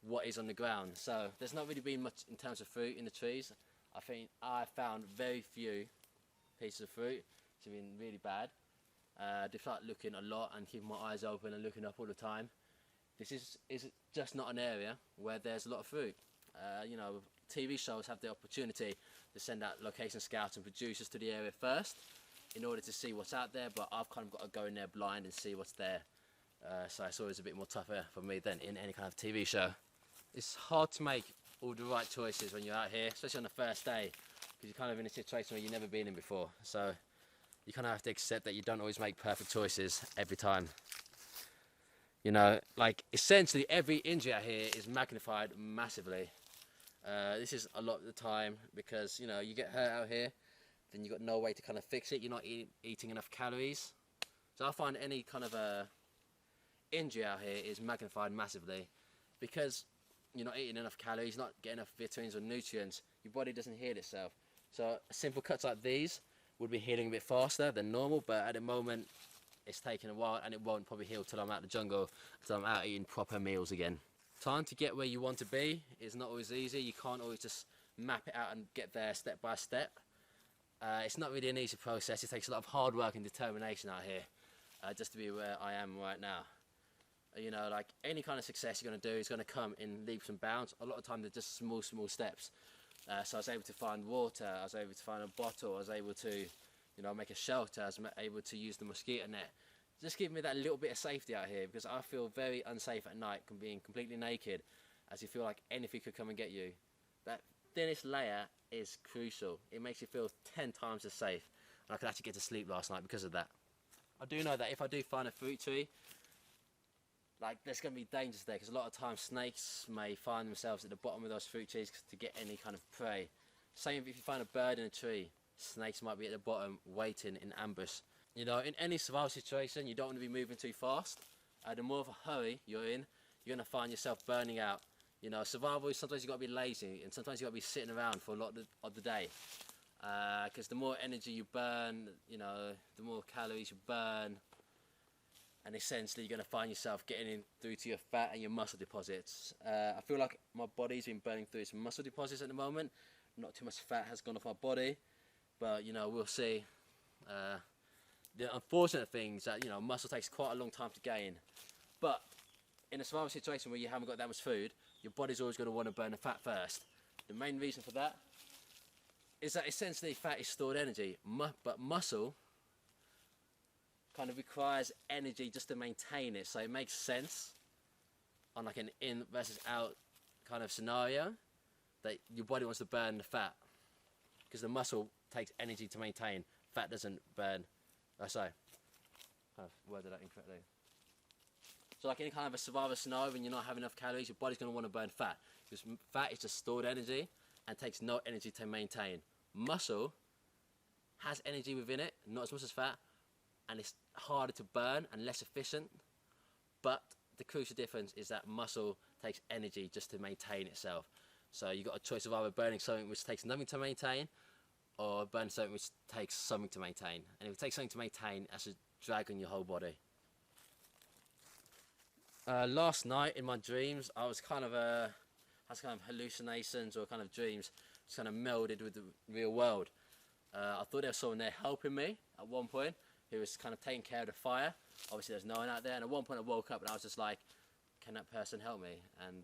what is on the ground. So there's not really been much in terms of fruit in the trees. I think I found very few pieces of fruit. It's been really bad. Just like looking a lot and keeping my eyes open and looking up all the time. This is just not an area where there's a lot of fruit. You know, TV shows have the opportunity to send out location scouts and producers to the area first in order to see what's out there, but I've kind of got to go in there blind and see what's there. So it's always a bit more tougher for me than in any kind of TV show. It's hard to make all the right choices when you're out here, especially on the first day, because you're kind of in a situation where you've never been in before. So you kind of have to accept that you don't always make perfect choices every time. You know, like essentially every injury out here is magnified massively. This is a lot of the time because, you know, you get hurt out here, then you've got no way to kind of fix it. You're not eating enough calories. So I find any kind of injury out here is magnified massively because you're not eating enough calories, not getting enough vitamins or nutrients. Your body doesn't heal itself. So simple cuts like these would be healing a bit faster than normal, but at the moment it's taking a while and it won't probably heal till I'm out of the jungle, till I'm out eating proper meals again. Time to get where you want to be is not always easy. You can't always just map it out and get there step by step. It's not really an easy process. It takes a lot of hard work and determination out here just to be where I am right now. You know, like any kind of success you're going to do is going to come in leaps and bounds. A lot of time they're just small steps. So I was able to find water, I was able to find a bottle, I was able to, you know, make a shelter, I was able to use the mosquito net. Just give me that little bit of safety out here because I feel very unsafe at night being completely naked, as you feel like anything could come and get you. That thinnest layer is crucial. It makes you feel 10 times as safe. And I could actually get to sleep last night because of that. I do know that if I do find a fruit tree, like there's going to be dangers there because a lot of times snakes may find themselves at the bottom of those fruit trees to get any kind of prey. Same if you find a bird in a tree, snakes might be at the bottom waiting in ambush. You know, in any survival situation, you don't want to be moving too fast. The more of a hurry you're in, you're going to find yourself burning out. You know, survival is sometimes you've got to be lazy and sometimes you've got to be sitting around for a lot of the day. Because the more energy you burn, you know, the more calories you burn. And essentially you're going to find yourself getting in through to your fat and your muscle deposits. I feel like my body's been burning through its muscle deposits at the moment. Not too much fat has gone off my body, but you know, we'll see. The unfortunate thing is that, you know, muscle takes quite a long time to gain. But in a survival situation where you haven't got that much food, your body's always going to want to burn the fat first. The main reason for that is that essentially fat is stored energy, but muscle kind of requires energy just to maintain it. So it makes sense on like an in versus out kind of scenario that your body wants to burn the fat because the muscle takes energy to maintain. Fat doesn't burn. Sorry, kind of worded that incorrectly. So like any kind of a survival scenario when you're not having enough calories, your body's going to want to burn fat because fat is just stored energy and takes no energy to maintain. Muscle has energy within it, not as much as fat, and it's harder to burn and less efficient, but the crucial difference is that muscle takes energy just to maintain itself. So you've got a choice of either burning something which takes nothing to maintain or burn something which takes something to maintain. And if it takes something to maintain, that's a drag on your whole body. Last night in my dreams, I was kind of hallucinations or kind of dreams, just kind of melded with the real world. I thought there was someone there helping me at one point, who was kind of taking care of the fire. Obviously there's no one out there, and at one point I woke up and I was just like, can that person help me? And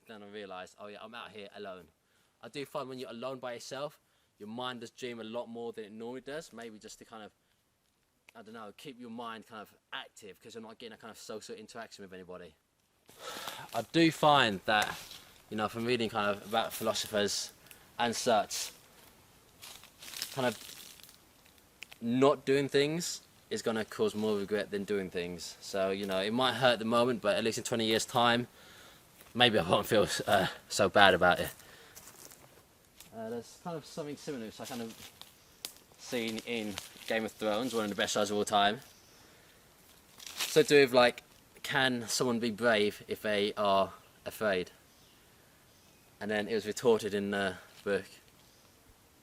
then I realised, oh yeah, I'm out here alone. I do find when you're alone by yourself, your mind does dream a lot more than it normally does, maybe just to kind of, I don't know, keep your mind kind of active because you're not getting a kind of social interaction with anybody. I do find that, you know, from reading kind of about philosophers and such, kind of not doing things is going to cause more regret than doing things. So, you know, it might hurt at the moment, but at least in 20 years' time, maybe I won't feel so bad about it. There's kind of something similar which I kind of seen in Game of Thrones, one of the best shows of all time. So to do with like, can someone be brave if they are afraid? And then it was retorted in the book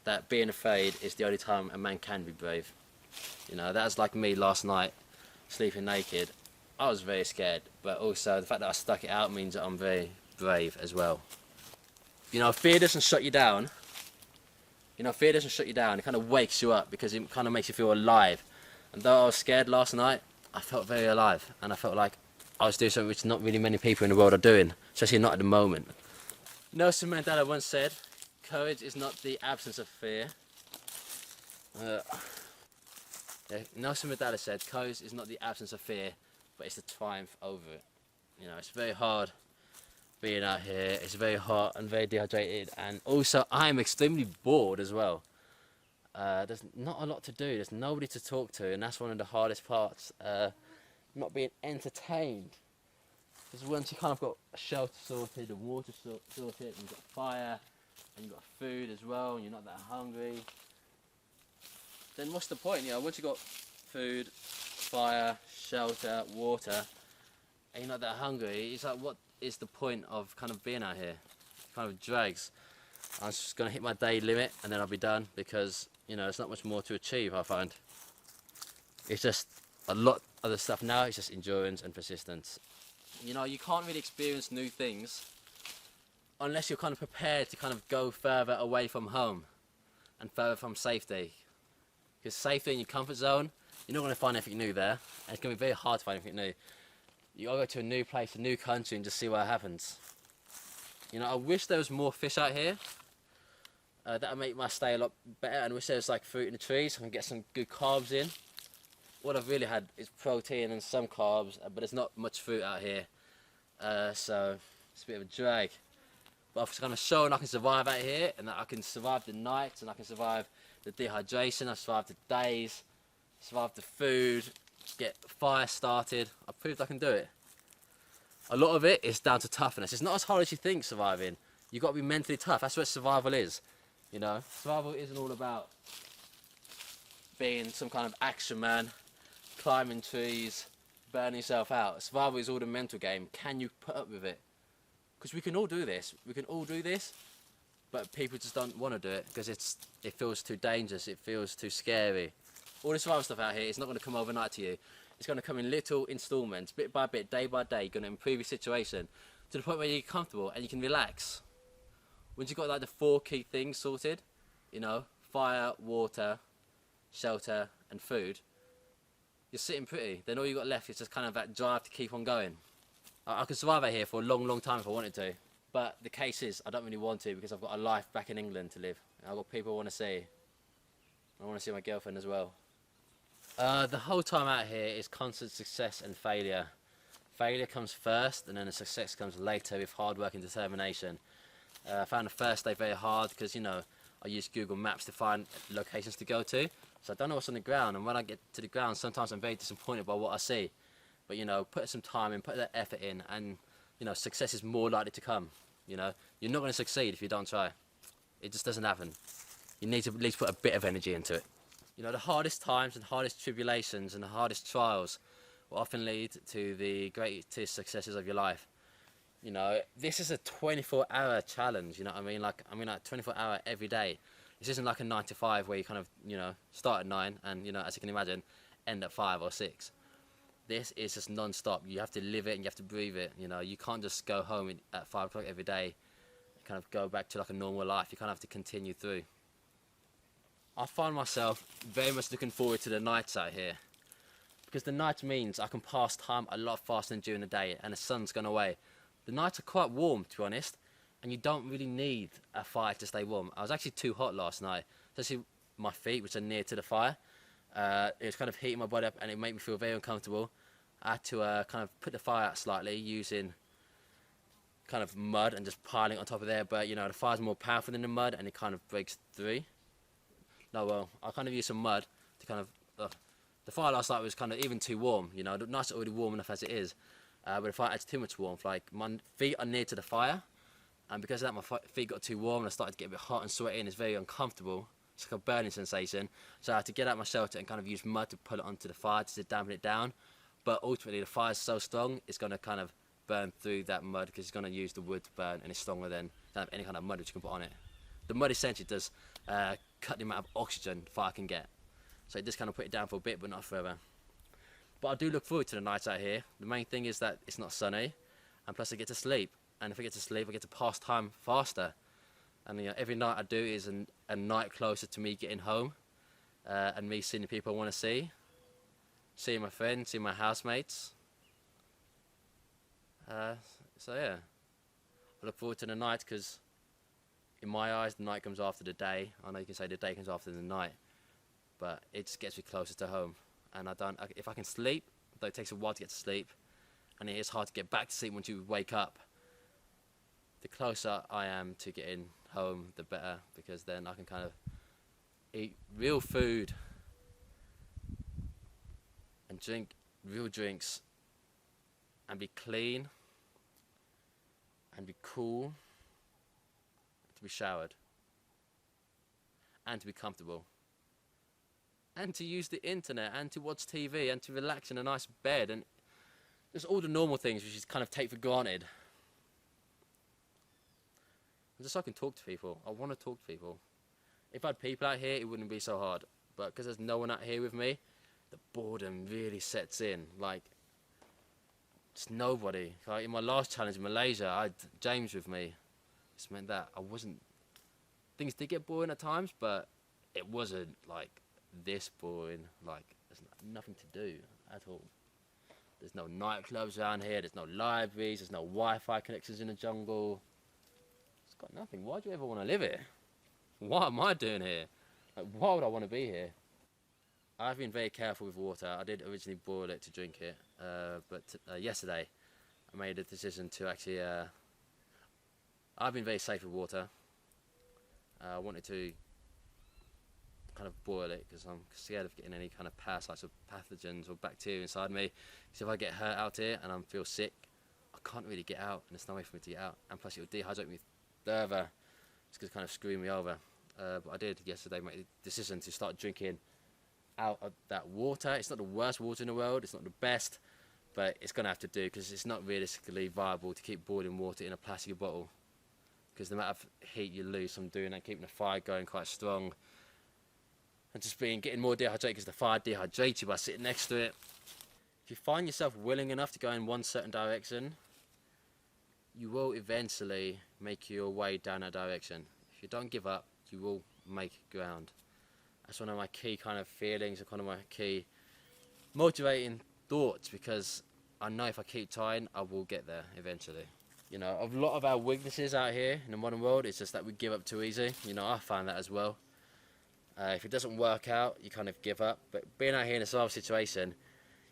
that being afraid is the only time a man can be brave. You know, that was like me last night, sleeping naked. I was very scared, but also the fact that I stuck it out means that I'm very brave as well. You know, fear doesn't shut you down. You know, fear doesn't shut you down. It kind of wakes you up because it kind of makes you feel alive. And though I was scared last night, I felt very alive. And I felt like I was doing something which not really many people in the world are doing, especially not at the moment. Nelson Mandela once said, courage is not the absence of fear. Nelson Mandela said, courage is not the absence of fear, but it's the triumph over it. You know, it's very hard being out here. It's very hot and very dehydrated, and also I'm extremely bored as well. There's not a lot to do. There's nobody to talk to, and that's one of the hardest parts. Not being entertained. Because once you kind of got a shelter sorted, the water sorted, and you've got fire, and you've got food as well, and you're not that hungry, then what's the point? You know, once you've got food, fire, shelter, water, and you're not that hungry, it's like, what is the point of kind of being out here? It kind of drags. I'm just going to hit my day limit, and then I'll be done, because, you know, there's not much more to achieve, I find. It's just a lot of the stuff now, it's just endurance and persistence. You know, you can't really experience new things unless you're kind of prepared to kind of go further away from home and further from safety. Because safety in your comfort zone, you're not going to find anything new there, and it's going to be very hard to find anything new. You got to go to a new place, a new country, and just see what happens. You know, I wish there was more fish out here. That would make my stay a lot better, and I wish there was like fruit in the trees, so I can get some good carbs in. What I've really had is protein and some carbs, but there's not much fruit out here, so it's a bit of a drag. But I've kind of shown I can survive out here, and that I can survive the nights, and I can survive the dehydration, I've survived the days, survived the food, get fire started. I've proved I can do it. A lot of it is down to toughness. It's not as hard as you think, surviving. You've got to be mentally tough. That's what survival is. You know, survival isn't all about being some kind of action man, climbing trees, burning yourself out. Survival is all the mental game. Can you put up with it? Because we can all do this. We can all do this, but people just don't want to do it because it feels too dangerous. It feels too scary. All this survival stuff out here is not going to come overnight to you. It's going to come in little installments, bit by bit, day by day. You're going to improve your situation to the point where you're comfortable and you can relax. Once you've got like the 4 key things sorted, you know, fire, water, shelter, and food, you're sitting pretty. Then all you got left is just kind of that drive to keep on going. I could survive out here for a long, long time if I wanted to. But the case is, I don't really want to because I've got a life back in England to live. I've got people I want to see. I want to see my girlfriend as well. The whole time out here is constant success and failure. Failure comes first, and then the success comes later with hard work and determination. I found the first day very hard because, you know, I use Google Maps to find locations to go to. So I don't know what's on the ground, and when I get to the ground, sometimes I'm very disappointed by what I see. But, you know, put some time in, put that effort in, and, you know, success is more likely to come. You know, you're not going to succeed if you don't try. It just doesn't happen. You need to at least put a bit of energy into it. You know, the hardest times and hardest tribulations and the hardest trials will often lead to the greatest successes of your life. You know, this is a 24-hour challenge, you know what I mean? Like 24-hour every day. This isn't like a 9 to 5 where you kind of, you know, start at 9 and, you know, as you can imagine, end at 5 or 6. This is just non-stop. You have to live it and you have to breathe it, you know. You can't just go home at 5 o'clock every day, kind of go back to like a normal life. You kind of have to continue through. I find myself very much looking forward to the nights out here, because the night means I can pass time a lot faster than during the day, and the sun's gone away. The nights are quite warm, to be honest, and you don't really need a fire to stay warm. I was actually too hot last night, especially my feet, which are near to the fire. It was kind of heating my body up, and it made me feel very uncomfortable. I had to kind of put the fire out slightly using kind of mud and just piling it on top of there, but you know, the fire's more powerful than the mud, and it kind of breaks through. No, well, I kind of used some mud to kind of... The fire last night was kind of even too warm, you know. The night's already warm enough as it is. But if I add too much warmth, like my feet are near to the fire, and because of that my feet got too warm and I started to get a bit hot and sweaty and it's very uncomfortable. It's like a burning sensation. So I had to get out my shelter and kind of use mud to put it onto the fire to dampen it down. But ultimately the fire is so strong, it's going to kind of burn through that mud because it's going to use the wood to burn, and it's stronger than kind of any kind of mud which you can put on it. The mud essentially does cut the amount of oxygen fire can get. So it just kind of put it down for a bit, but not forever. But I do look forward to the nights out here. The main thing is that it's not sunny, and plus I get to sleep. And if I get to sleep, I get to pass time faster. And every night I do is a night closer to me getting home, and me seeing the people I want to see, seeing my friends, seeing my housemates. So yeah, I look forward to the night because in my eyes the night comes after the day. I know you can say the day comes after the night, but it just gets me closer to home. And if I can sleep, though it takes a while to get to sleep, and it is hard to get back to sleep once you wake up, the closer I am to getting home, the better, because then I can kind of eat real food and drink real drinks and be clean and be cool, to be showered and to be comfortable and to use the internet and to watch TV and to relax in a nice bed and just all the normal things which you kind of take for granted. And just so I can talk to people. I want to talk to people. If I had people out here, it wouldn't be so hard. But because there's no one out here with me, the boredom really sets in. Like, just nobody. Like in my last challenge in Malaysia, I had James with me. This meant that I wasn't... Things did get boring at times, but it wasn't like this boring. Like, there's nothing to do at all. There's no nightclubs around here. There's no libraries. There's no Wi-Fi connections in the jungle. It's got nothing. Why do you ever want to live here? What am I doing here? Like, why would I want to be here? I've been very careful with water. I did originally boil it to drink it, but yesterday I made a decision to actually... I've been very safe with water. I wanted to kind of boil it because I'm scared of getting any kind of parasites or pathogens or bacteria inside me. So if I get hurt out here and I feel sick, I can't really get out, and there's no way for me to get out. And plus, it would dehydrate me further. It's going to kind of screw me over. But I did yesterday make the decision to start drinking out of that water. It's not the worst water in the world. It's not the best, but it's going to have to do because it's not realistically viable to keep boiling water in a plastic bottle. Because the amount of heat you lose from doing that, keeping the fire going quite strong, and just getting more dehydrated because the fire dehydrates you by sitting next to it. If you find yourself willing enough to go in one certain direction, you will eventually make your way down that direction. If you don't give up, you will make ground. That's one of my key kind of feelings, and one of my key motivating thoughts, because I know if I keep trying, I will get there eventually. You know, a lot of our weaknesses out here in the modern world is just that we give up too easy. You know, I find that as well. If it doesn't work out, you kind of give up. But being out here in a survival situation,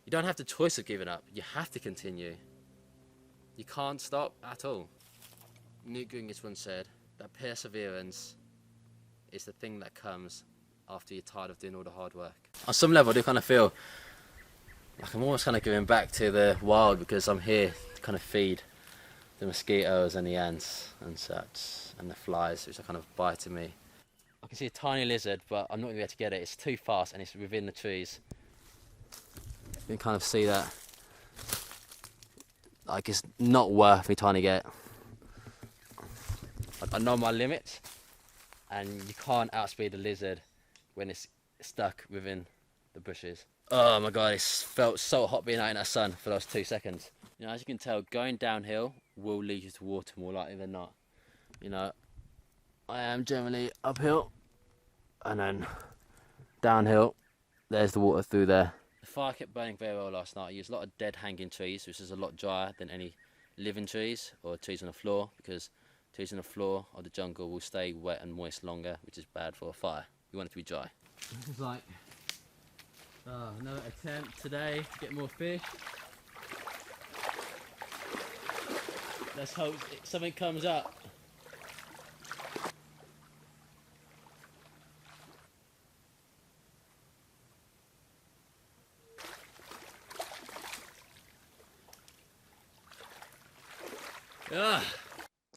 you don't have the choice of giving up. You have to continue. You can't stop at all. Newt Gingrich once said that perseverance is the thing that comes after you're tired of doing all the hard work. On some level, I do kind of feel like I'm almost kind of giving back to the wild, because I'm here to kind of feed the mosquitoes and the ants and such, and the flies which are kind of biting me. I can see a tiny lizard, but I'm not going to be able to get it. It's too fast and it's within the trees. You can kind of see that. Like, it's not worth me trying to get. I know my limits, and you can't outspeed a lizard when it's stuck within the bushes. Oh my god, it felt so hot being out in that sun for those 2 seconds. You know, as you can tell, going downhill will lead you to water more likely than not. You know, I am generally uphill and then downhill. There's the water through there. The fire kept burning very well last night. I used a lot of dead hanging trees, which is a lot drier than any living trees or trees on the floor, because trees on the floor of the jungle will stay wet and moist longer, which is bad for a fire. You want it to be dry. This is like another attempt today to get more fish. Let's hope something comes up.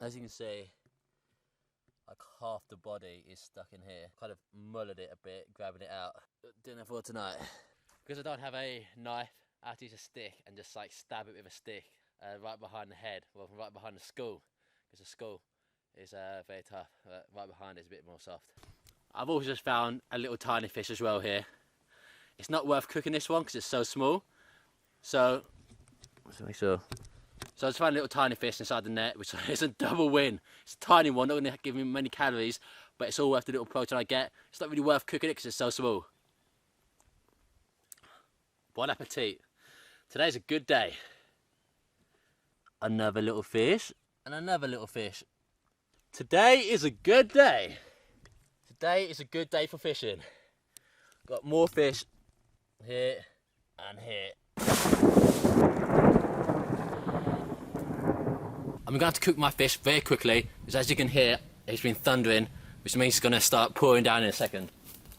As you can see, like half the body is stuck in here. Kind of mullered it a bit, grabbing it out. Dinner for tonight. Because I don't have a knife, I have to use a stick and just like stab it with a stick right behind the head, well, right behind the skull, because the skull is very tough. Right behind it is a bit more soft. I've also just found a little tiny fish as well here. It's not worth cooking this one because it's so small. So let's make sure. So I just found a little tiny fish inside the net, which is a double win. It's a tiny one, not going to give me many calories, but it's all worth the little protein I get. It's not really worth cooking it because it's so small. Bon appetit. Today's a good day. Another little fish and another little fish. Today is a good day. Today is a good day for fishing. Got more fish here and here. I'm going to cook my fish very quickly, because as you can hear, it's been thundering, which means it's going to start pouring down in a second.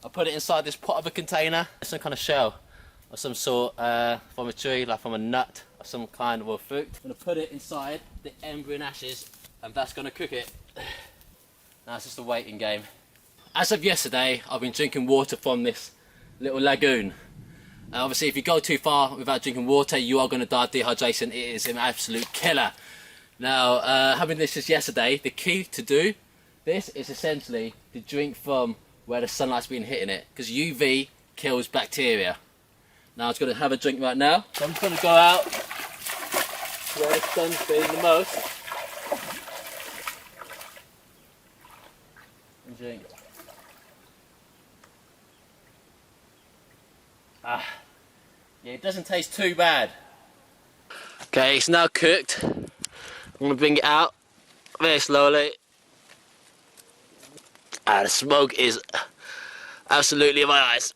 I'll put it inside this pot of a container, some kind of shell of some sort, from a tree, like from a nut or some kind of a fruit. I'm going to put it inside the embryo and ashes, and that's going to cook it. Now it's just a waiting game. As of yesterday, I've been drinking water from this little lagoon. Obviously, if you go too far without drinking water, you are going to die of dehydration. It is an absolute killer. Now, having this just yesterday, the key to do this is essentially to drink from where the sunlight's been hitting it, because UV kills bacteria. Now, I'm just going to have a drink right now. So I'm just going to go out where the sun's been the most and drink. Yeah, it doesn't taste too bad. Okay, it's now cooked. I'm going to bring it out very slowly. The smoke is absolutely in my eyes.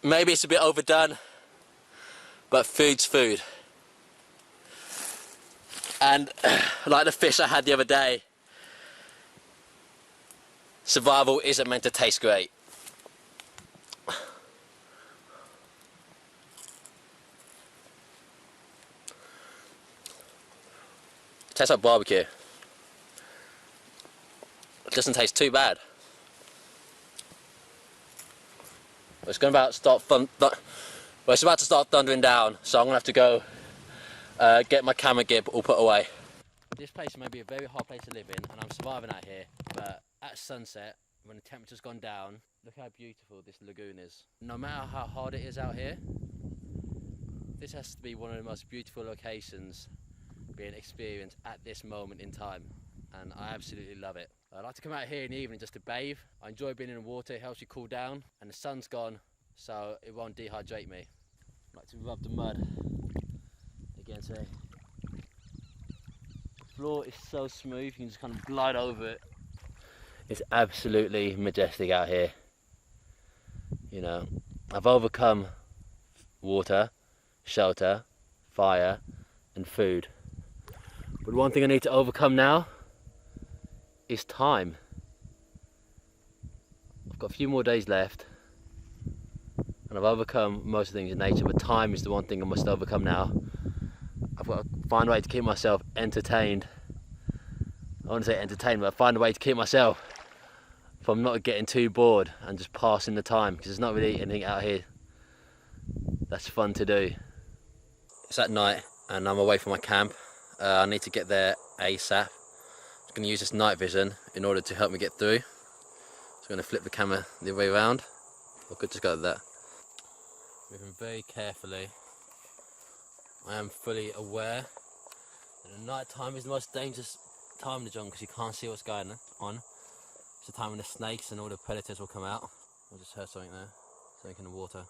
Maybe it's a bit overdone, but food's food. And like the fish I had the other day, survival isn't meant to taste great. It tastes like barbecue. It doesn't taste too bad. It's about to start thundering down, so I'm gonna have to go get my camera gear all put away. This place may be a very hard place to live in, and I'm surviving out here, but at sunset, when the temperature's gone down, look how beautiful this lagoon is. No matter how hard it is out here, this has to be one of the most beautiful locations being experienced at this moment in time, and I absolutely love it. I like to come out here in the evening just to bathe. I enjoy being in the water, it helps you cool down, and the sun's gone, so it won't dehydrate me. I like to rub the mud against it. The floor is so smooth, you can just kind of glide over it. It's absolutely majestic out here. You know, I've overcome water, shelter, fire, and food. But one thing I need to overcome now is time. I've got a few more days left, and I've overcome most of the things in nature, but time is the one thing I must overcome now. I've got to find a way to keep myself entertained. I want to say entertained, but find a way to keep myself from not getting too bored and just passing the time, because there's not really anything out here that's fun to do. It's at night and I'm away from my camp. I need to get there ASAP. I'm going to use this night vision in order to help me get through. So I'm going to flip the camera the other way around. I could just go like that. Moving very carefully. I am fully aware that the night time is the most dangerous time in the jungle because you can't see what's going on. It's the time when the snakes and all the predators will come out. I just heard something there, something in the water.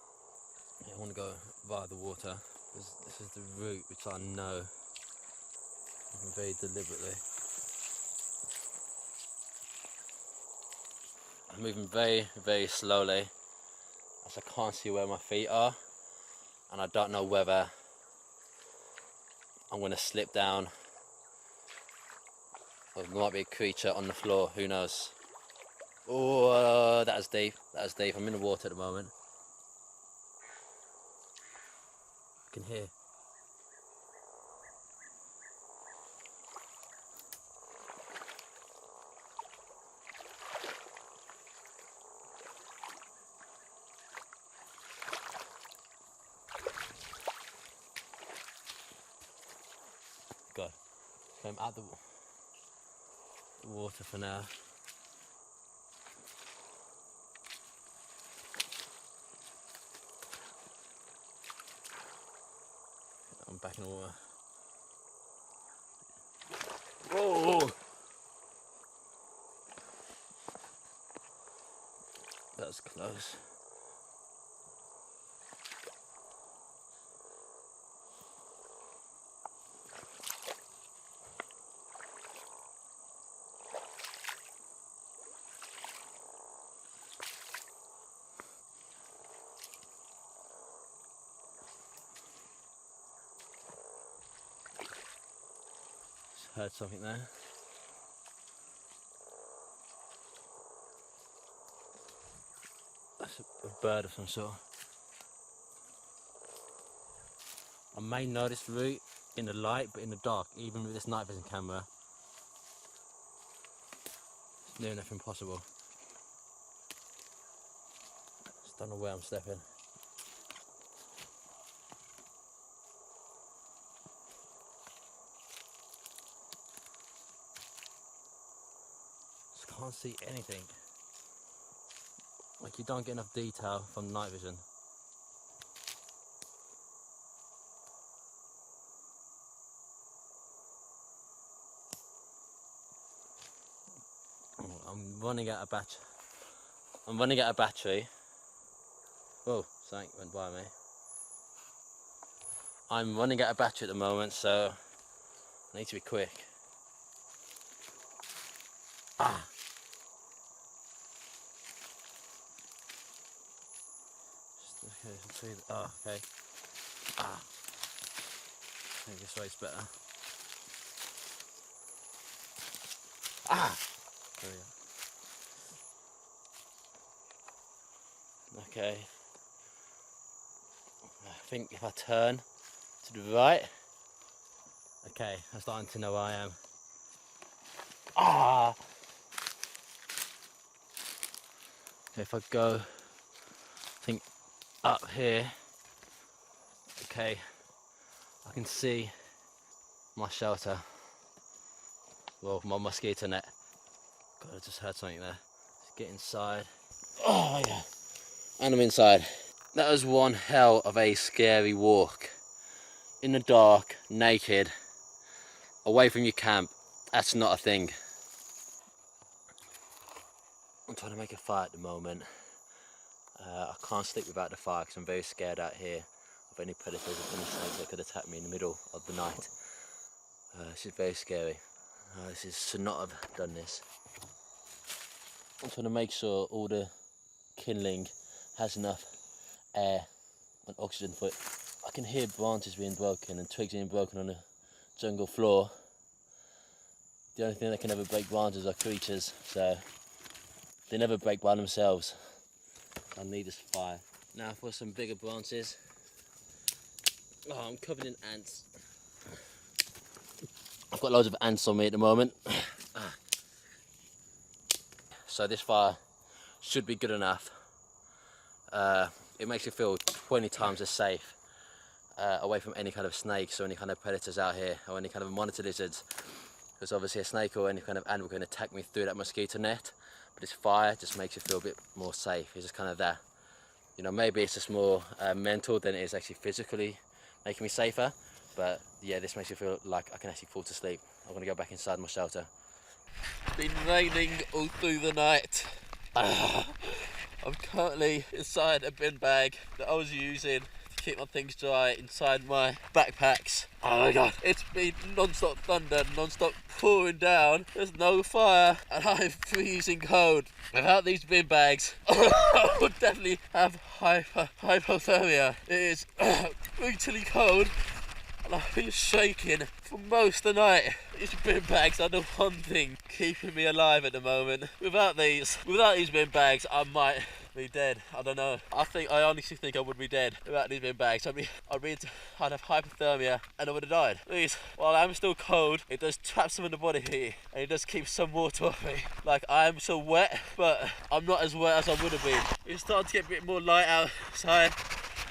Yeah, I want to go via the water because this is the route which I know very deliberately. I'm moving very, very slowly as I can't see where my feet are, and I don't know whether I'm going to slip down or there might be a creature on the floor, who knows. Oh, that was deep. That was deep. I'm in the water at the moment. I can hear. God, I'm out the water for now. I'm back in the water. Whoa! That was close. Heard something there. That's a bird of some sort. I may know this route in the light, but in the dark, even with this night vision camera, it's near enough impossible. Just don't know where I'm stepping. Can't see anything. Like, you don't get enough detail from night vision. I'm running out of battery. Whoa, something went by me. I'm running out of battery at the moment, so I need to be quick. Ah! Okay, let's see. Oh, okay. Ah. I think this way's better. Ah! There we go. Okay. I think if I turn to the right. Okay, I'm starting to know where I am. Ah! If I go, I think up here, okay, I can see my shelter, well, my mosquito net. God, I just heard something there. Let's get inside. Oh yeah, and I'm inside. That was one hell of a scary walk. In the dark, naked, away from your camp. That's not a thing. I'm trying to make a fire at the moment. I can't sleep without the fire because I'm very scared out here of any predators or any snakes that could attack me in the middle of the night. This is very scary. Should not have done this. I'm trying to make sure all the kindling has enough air and oxygen for it. I can hear branches being broken and twigs being broken on the jungle floor. The only thing that can ever break branches are creatures, so they never break by themselves. I need this fire. Now for some bigger branches. Oh, I'm covered in ants. I've got loads of ants on me at the moment. So this fire should be good enough. It makes you feel 20 times as safe away from any kind of snakes or any kind of predators out here, or any kind of monitor lizards. Because obviously a snake or any kind of animal can attack me through that mosquito net. But this fire just makes you feel a bit more safe. It's just kind of there. You know, maybe it's just more mental than it is actually physically making me safer. But yeah, this makes you feel like I can actually fall to sleep. I'm gonna go back inside my shelter. It's been raining all through the night. I'm currently inside a bin bag that I was using to keep my things dry inside my backpacks. Oh my god, it's been non-stop thunder, non-stop pouring down. There's no fire and I'm freezing cold. Without these bin bags, I would definitely have hypothermia. It is brutally cold and I've been shaking for most of the night. These bin bags are the one thing keeping me alive at the moment. Without these bin bags, I might be dead. I don't know. I honestly think I would be dead without these bin bags. I'd have hypothermia and I would have died. These, while I'm still cold, it does trap some of the body heat and it does keep some water off me. Like, I am so wet, but I'm not as wet as I would have been. It's starting to get a bit more light outside.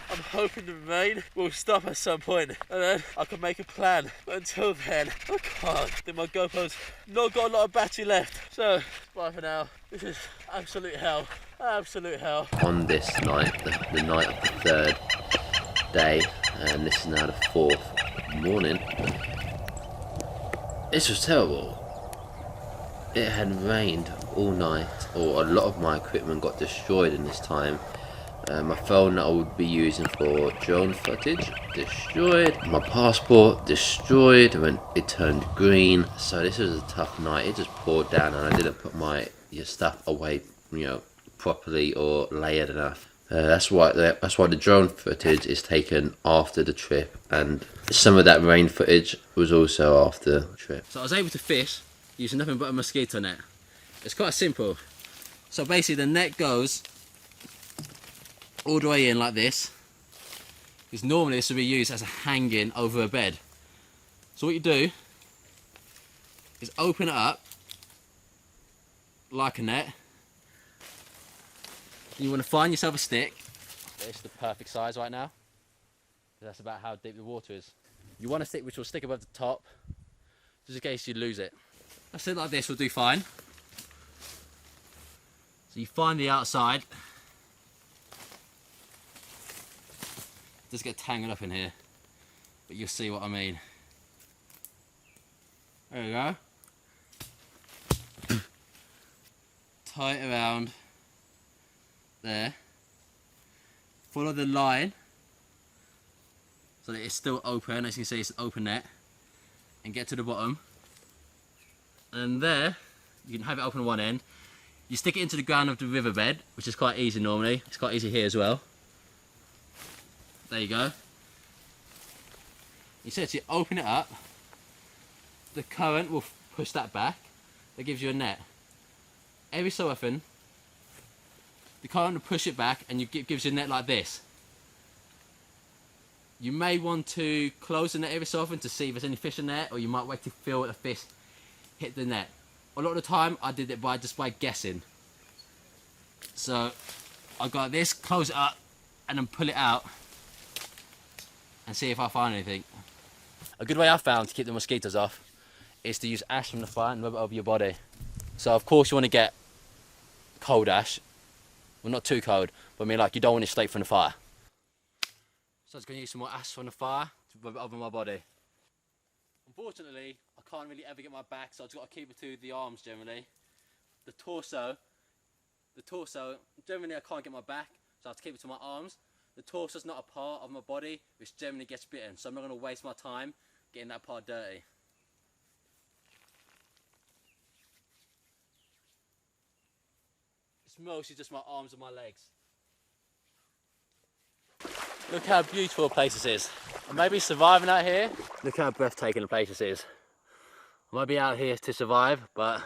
I'm hoping the rain will stop at some point and then I can make a plan. But until then, I can't. I think my GoPro's not got a lot of battery left. So, bye for now. This is absolute hell. Absolute hell. On this night, the night of the third day, and this is now the fourth morning, this was terrible. It had rained all night, or a lot of my equipment got destroyed in this time. My phone that I would be using for drone footage, destroyed. My passport, destroyed when it turned green. So this was a tough night. It just poured down and I didn't put your stuff away, properly or layered enough. That's why the drone footage is taken after the trip, and some of that rain footage was also after the trip. So I was able to fish using nothing but a mosquito net. It's quite simple. So basically the net goes all the way in like this, because normally this would be used as a hanging over a bed. So what you do is open it up like a net. You want to find yourself a stick. It's the perfect size right now. That's about how deep the water is. You want a stick which will stick above the top, just in case you lose it. A stick like this will do fine. So you find the outside. Just get tangled up in here, but you'll see what I mean. There we go. Tie it around there. Follow the line so that it's still open. As you can see, it's an open net, and get to the bottom. And there, you can have it open on one end. You stick it into the ground of the riverbed, which is quite easy normally. It's quite easy here as well. There you go. Essentially open it up, the current will push that back, that gives you a net. Every so often, the current will push it back and gives you a net like this. You may want to close the net every so often to see if there's any fish in there, or you might wait to feel the fish hit the net. A lot of the time I did it just by guessing. So I got this, close it up and then pull it out and see if I find anything. A good way I found to keep the mosquitoes off is to use ash from the fire and rub it over your body. So of course you want to get cold ash. Well, not too cold, but I mean, like, you don't want it straight from the fire. So I was going to use some more ash from the fire to rub it over my body. Unfortunately, I can't really ever get my back, so I've just got to keep it to the arms generally. The torso, generally I can't get my back, so I have to keep it to my arms. The torso is not a part of my body which generally gets bitten, so I'm not going to waste my time getting that part dirty. It's mostly just my arms and my legs. Look how beautiful a place this is. I may be surviving out here. Look how breathtaking the place this is. I might be out here to survive, but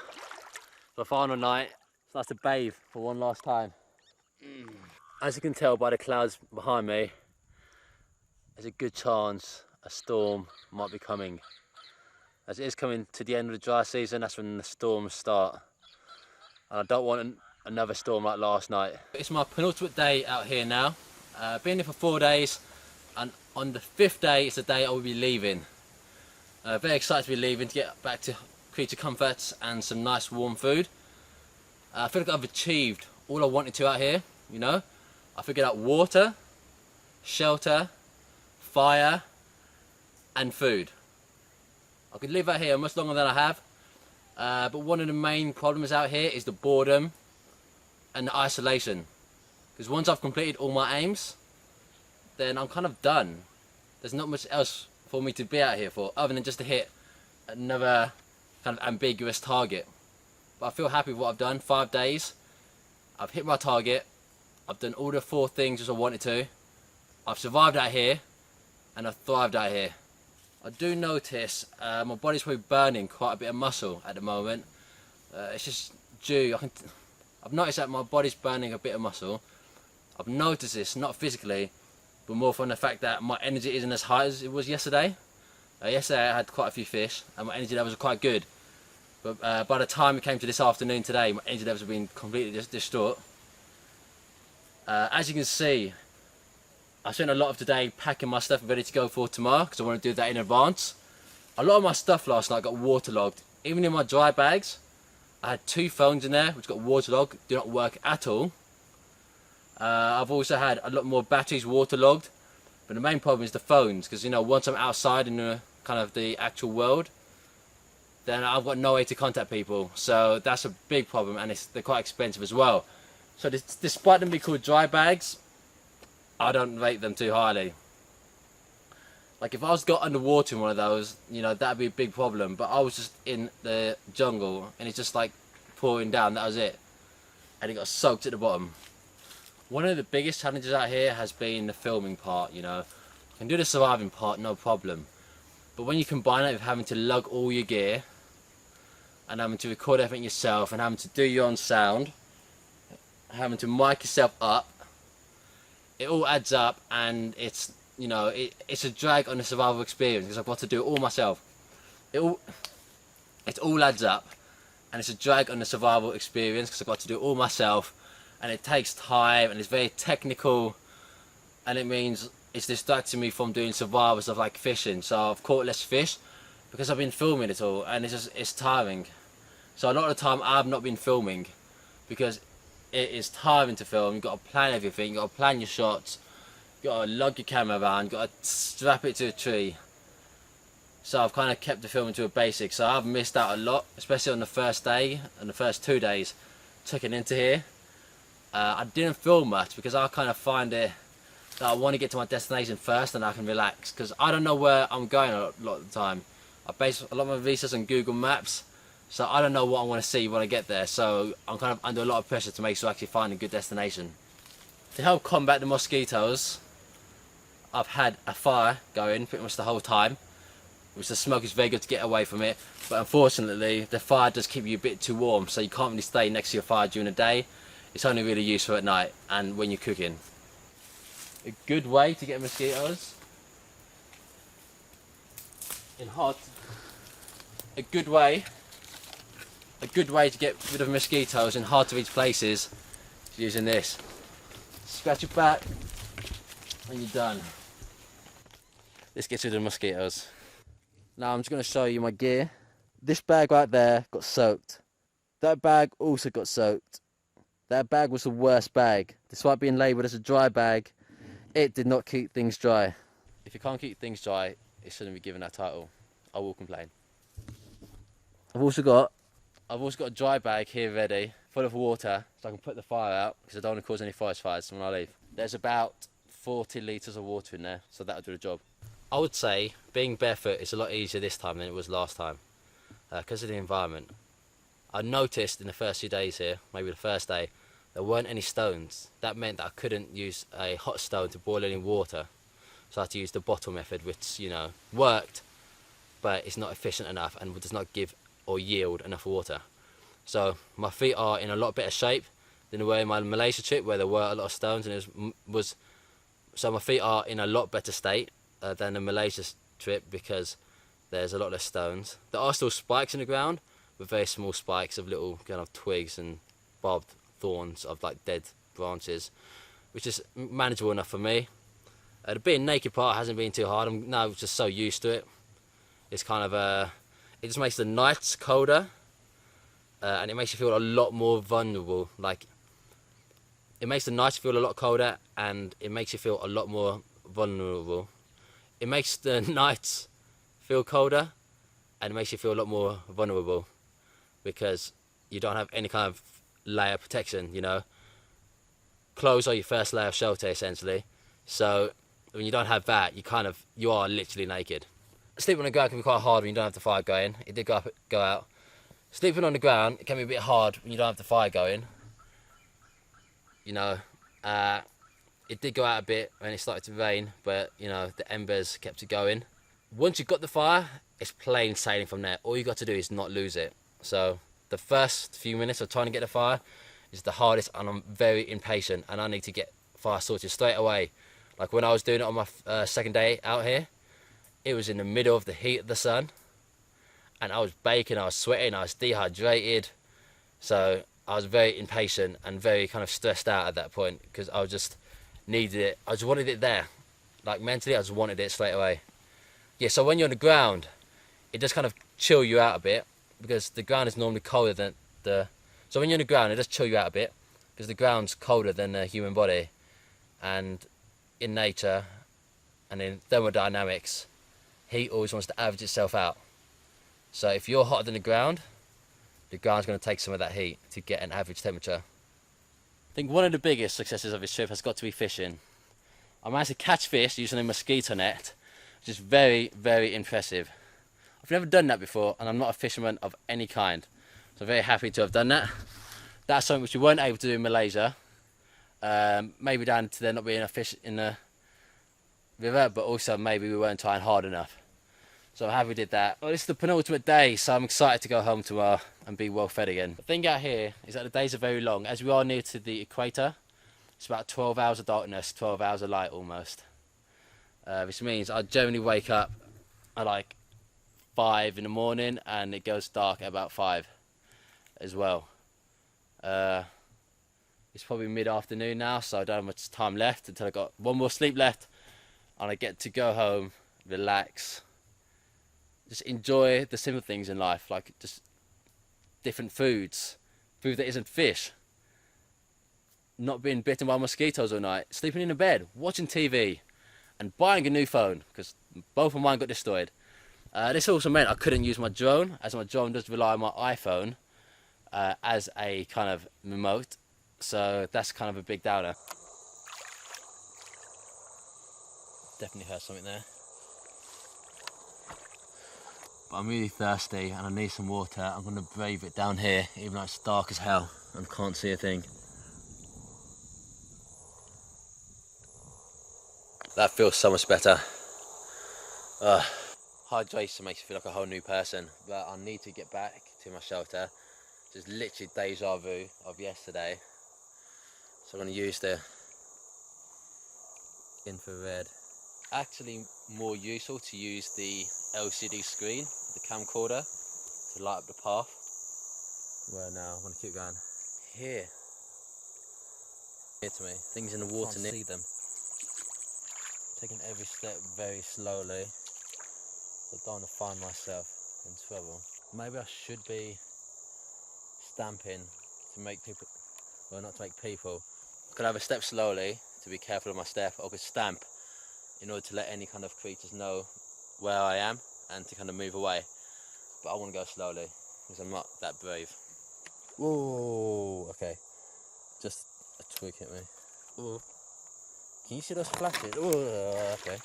for the final night, it's nice to bathe for one last time. As you can tell by the clouds behind me, there's a good chance a storm might be coming. As it is coming to the end of the dry season, that's when the storms start. And I don't want another storm like last night. It's my penultimate day out here now. Been here for 4 days, and on the 5th day is the day I will be leaving. Very excited to be leaving to get back to creature comforts and some nice warm food. I feel like I've achieved all I wanted to out here, you know. I figured out water, shelter, fire and food. I could live out here much longer than I have, but one of the main problems out here is the boredom and the isolation. Because once I've completed all my aims, then I'm kind of done. There's not much else for me to be out here for, other than just to hit another kind of ambiguous target. But I feel happy with what I've done. 5 days, I've hit my target, I've done all the 4 things as I wanted to, I've survived out here, and I've thrived out here. I do notice my body's probably burning quite a bit of muscle at the moment. It's just due. I've noticed that my body's burning a bit of muscle. I've noticed this not physically, but more from the fact that my energy isn't as high as it was yesterday. Yesterday I had quite a few fish and my energy levels are quite good. But by the time it came to this afternoon today, my energy levels have been completely distraught. As you can see, I spent a lot of today packing my stuff ready to go for tomorrow because I want to do that in advance. A lot of my stuff last night got waterlogged. Even in my dry bags, I had 2 phones in there which got waterlogged, do not work at all. I've also had a lot more batteries waterlogged, but the main problem is the phones, because you know, once I'm outside in the kind of the actual world, then I've got no way to contact people, so that's a big problem, and they're quite expensive as well. So despite them being called dry bags, I don't rate them too highly. Like if I was got underwater in one of those, you know, that'd be a big problem, but I was just in the jungle and it's just like pouring down, that was it, and it got soaked at the bottom. One of the biggest challenges out here has been the filming part, you know. You can do the surviving part, no problem. But when you combine it with having to lug all your gear, and having to record everything yourself, and having to do your own sound, having to mic yourself up, it all adds up, and it's, you know, it's a drag on the survival experience, because I've got to do it all myself. It all adds up, and it's a drag on the survival experience, because I've got to do it all myself. And it takes time and it's very technical, and it means it's distracting me from doing survival stuff like fishing. So I've caught less fish because I've been filming it all, and it's tiring. So a lot of the time I've not been filming because it is tiring to film. You've got to plan everything, you've got to plan your shots, you've got to lug your camera around, you've got to strap it to a tree. So I've kind of kept the filming to a basic. So I've missed out a lot, especially on the first day and the first 2 days checking into here. I didn't film much because I kind of find it that I want to get to my destination first and I can relax, because I don't know where I'm going a lot of the time. I base a lot of my research on Google Maps, so I don't know what I want to see when I get there, so I'm kind of under a lot of pressure to make sure I actually find a good destination. To help combat the mosquitoes, I've had a fire going pretty much the whole time, which the smoke is very good to get away from it, but unfortunately the fire does keep you a bit too warm, so you can't really stay next to your fire during the day. It's only really useful at night and when you're cooking. A good way to get mosquitoes in hot. A good way to get rid of mosquitoes in hard to reach places is using this. Scratch your back when you're done. This gets rid of the mosquitoes. Now I'm just going to show you my gear. This bag right there got soaked. That bag also got soaked. That bag was the worst bag. Despite being labelled as a dry bag, it did not keep things dry. If you can't keep things dry, it shouldn't be given that title. I will complain. I've also got a dry bag here ready, full of water, so I can put the fire out, because I don't want to cause any forest fires when I leave. There's about 40 litres of water in there, so that'll do the job. I would say being barefoot is a lot easier this time than it was last time, because of the environment. I noticed in the first few days here, maybe the first day, there weren't any stones. That meant that I couldn't use a hot stone to boil any water. So I had to use the bottle method, which, you know, worked, but it's not efficient enough and does not give or yield enough water. So my feet are in a lot better shape than they were in my Malaysia trip, where there were a lot of stones, and so my feet are in a lot better state than the Malaysia trip, because there's a lot less stones. There are still spikes in the ground, but very small spikes of little kind of twigs and barbed thorns of like dead branches, which is manageable enough for me. The being naked part hasn't been too hard. I'm now just so used to it. It's kind of it just makes the nights colder, and it makes you feel a lot more vulnerable. Like, it makes the nights feel a lot colder, and it makes you feel a lot more vulnerable. It makes the nights feel colder, and it makes you feel a lot more vulnerable, because you don't have any kind of layer of protection, you know. Clothes are your first layer of shelter, essentially. So when you don't have that, you are literally naked. Sleeping on the ground can be quite hard when you don't have the fire going. It did go out. Sleeping on the ground, it can be a bit hard when you don't have the fire going. You know, it did go out a bit when it started to rain, but you know, the embers kept it going. once you've got the fire, it's plain sailing from there. All you got to do is not lose it. So the first few minutes of trying to get the fire is the hardest, and I'm very impatient, and I need to get fire sorted straight away. Like when I was doing it on my second day out here, it was in the middle of the heat of the sun, and I was baking, I was sweating, I was dehydrated. So I was very impatient and very kind of stressed out at that point, because I just needed it. I just wanted it there. Like mentally, I just wanted it straight away. Yeah, so when you're on the ground, it does kind of chill you out a bit, because the ground is normally colder than the... So when you're on the ground, it does chill you out a bit, because the ground's colder than the human body. And in nature, and in thermodynamics, heat always wants to average itself out. So if you're hotter than the ground's going to take some of that heat to get an average temperature. I think one of the biggest successes of this trip has got to be fishing. I managed to catch fish using a mosquito net, which is very, very impressive. I've never done that before, and I'm not a fisherman of any kind. So I'm very happy to have done that. That's something which we weren't able to do in Malaysia. Maybe down to there not being a fish in the river, but also maybe we weren't trying hard enough. So I'm happy we did that. Well, this is the penultimate day, so I'm excited to go home tomorrow and be well fed again. The thing out here is that the days are very long. As we are near to the equator, it's about 12 hours of darkness, 12 hours of light almost. Which means I generally wake up at like 5 in the morning, and it goes dark at about 5 as well. It's probably mid-afternoon now, so I don't have much time left until I've got one more sleep left, and I get to go home, relax, just enjoy the simple things in life, like just different foods, food that isn't fish, not being bitten by mosquitoes all night, sleeping in a bed, watching TV, and buying a new phone, because both of mine got destroyed. This also meant I couldn't use my drone, as my drone does rely on my iPhone as a kind of remote, so that's kind of a big downer. Definitely heard something there. But I'm really thirsty and I need some water. I'm going to brave it down here, even though it's dark as hell and can't see a thing. That feels so much better. Hydration makes you feel like a whole new person, but I need to get back to my shelter. Just literally deja vu of yesterday. So I'm going to use the infrared. Actually more useful to use the LCD screen, the camcorder, to light up the path. Where now? I'm going to keep going. Here to me. Things in the water, I can't see them. Taking every step very slowly, so I don't want to find myself in trouble. Maybe I should be stamping to make people, well, not to make people. I could have a step slowly to be careful of my step, or I could stamp in order to let any kind of creatures know where I am and to kind of move away. But I want to go slowly because I'm not that brave. Whoa, okay. Just a twig hit me. Whoa. Can you see those flashes? Whoa, okay.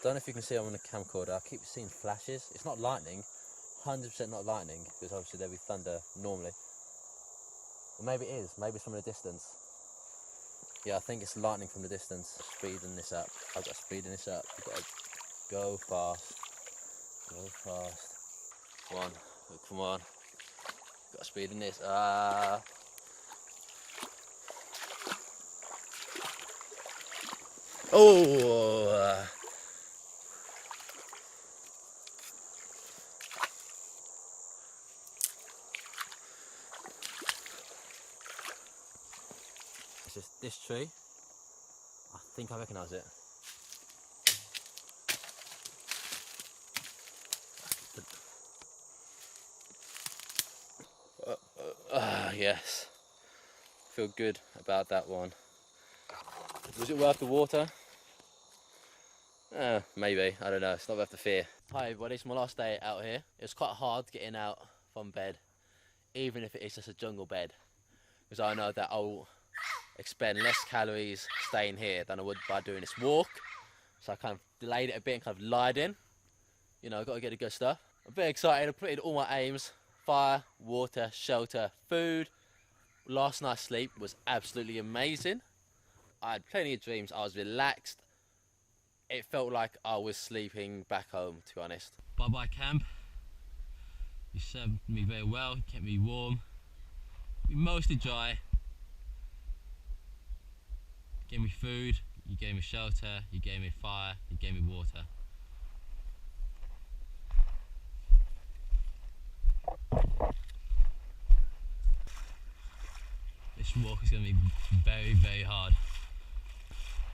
Don't know if you can see them on the camcorder. I keep seeing flashes. It's not lightning. 100% not lightning, because obviously there'll be thunder normally. Or maybe it is. Maybe it's from a distance. Yeah, I think it's lightning from the distance. Speeding this up. I've got speeding this up. You've got to go fast. Go fast. Come on. Come on. Got to speed in this. Oh! It's just this tree. I think I recognise it. Yes. Feel good about that one. Was it worth the water? Maybe, I don't know, it's not worth the fear. Hi everybody, it's my last day out here. It was quite hard getting out from bed, even if it is just a jungle bed, because I know that I'll expend less calories staying here than I would by doing this walk. So I kind of delayed it a bit and kind of lied in. You know, I've got to get the good stuff. I'm very excited, I put in all my aims. Fire, water, shelter, food. Last night's sleep was absolutely amazing. I had plenty of dreams, I was relaxed. it felt like I was sleeping back home, to be honest. Bye bye camp. You served me very well, you kept me warm, you mostly dry. You gave me food, you gave me shelter, you gave me fire, you gave me water. This walk is going to be very, very hard.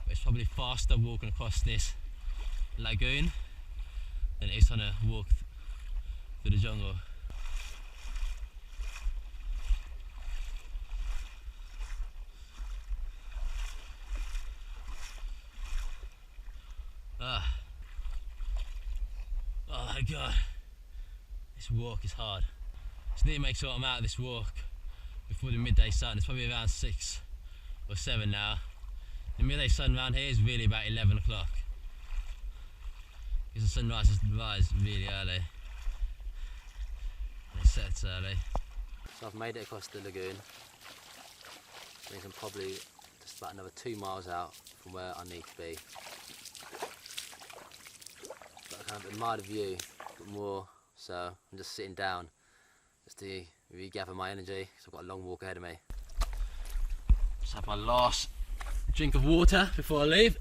But it's probably faster walking across this lagoon than it is on a walk through the jungle. Oh my god, this walk is hard. Just need to make sure I'm out of this walk before the midday sun. It's probably around 6 or 7 now. The midday sun around here is really about 11 o'clock. Because the sun rises really early. And it sets early. So I've made it across the lagoon. I think I'm probably just about another 2 miles out from where I need to be. But I kind of admire the view a bit more, so I'm just sitting down just to regather my energy, because I've got a long walk ahead of me. Just have my last drink of water before I leave.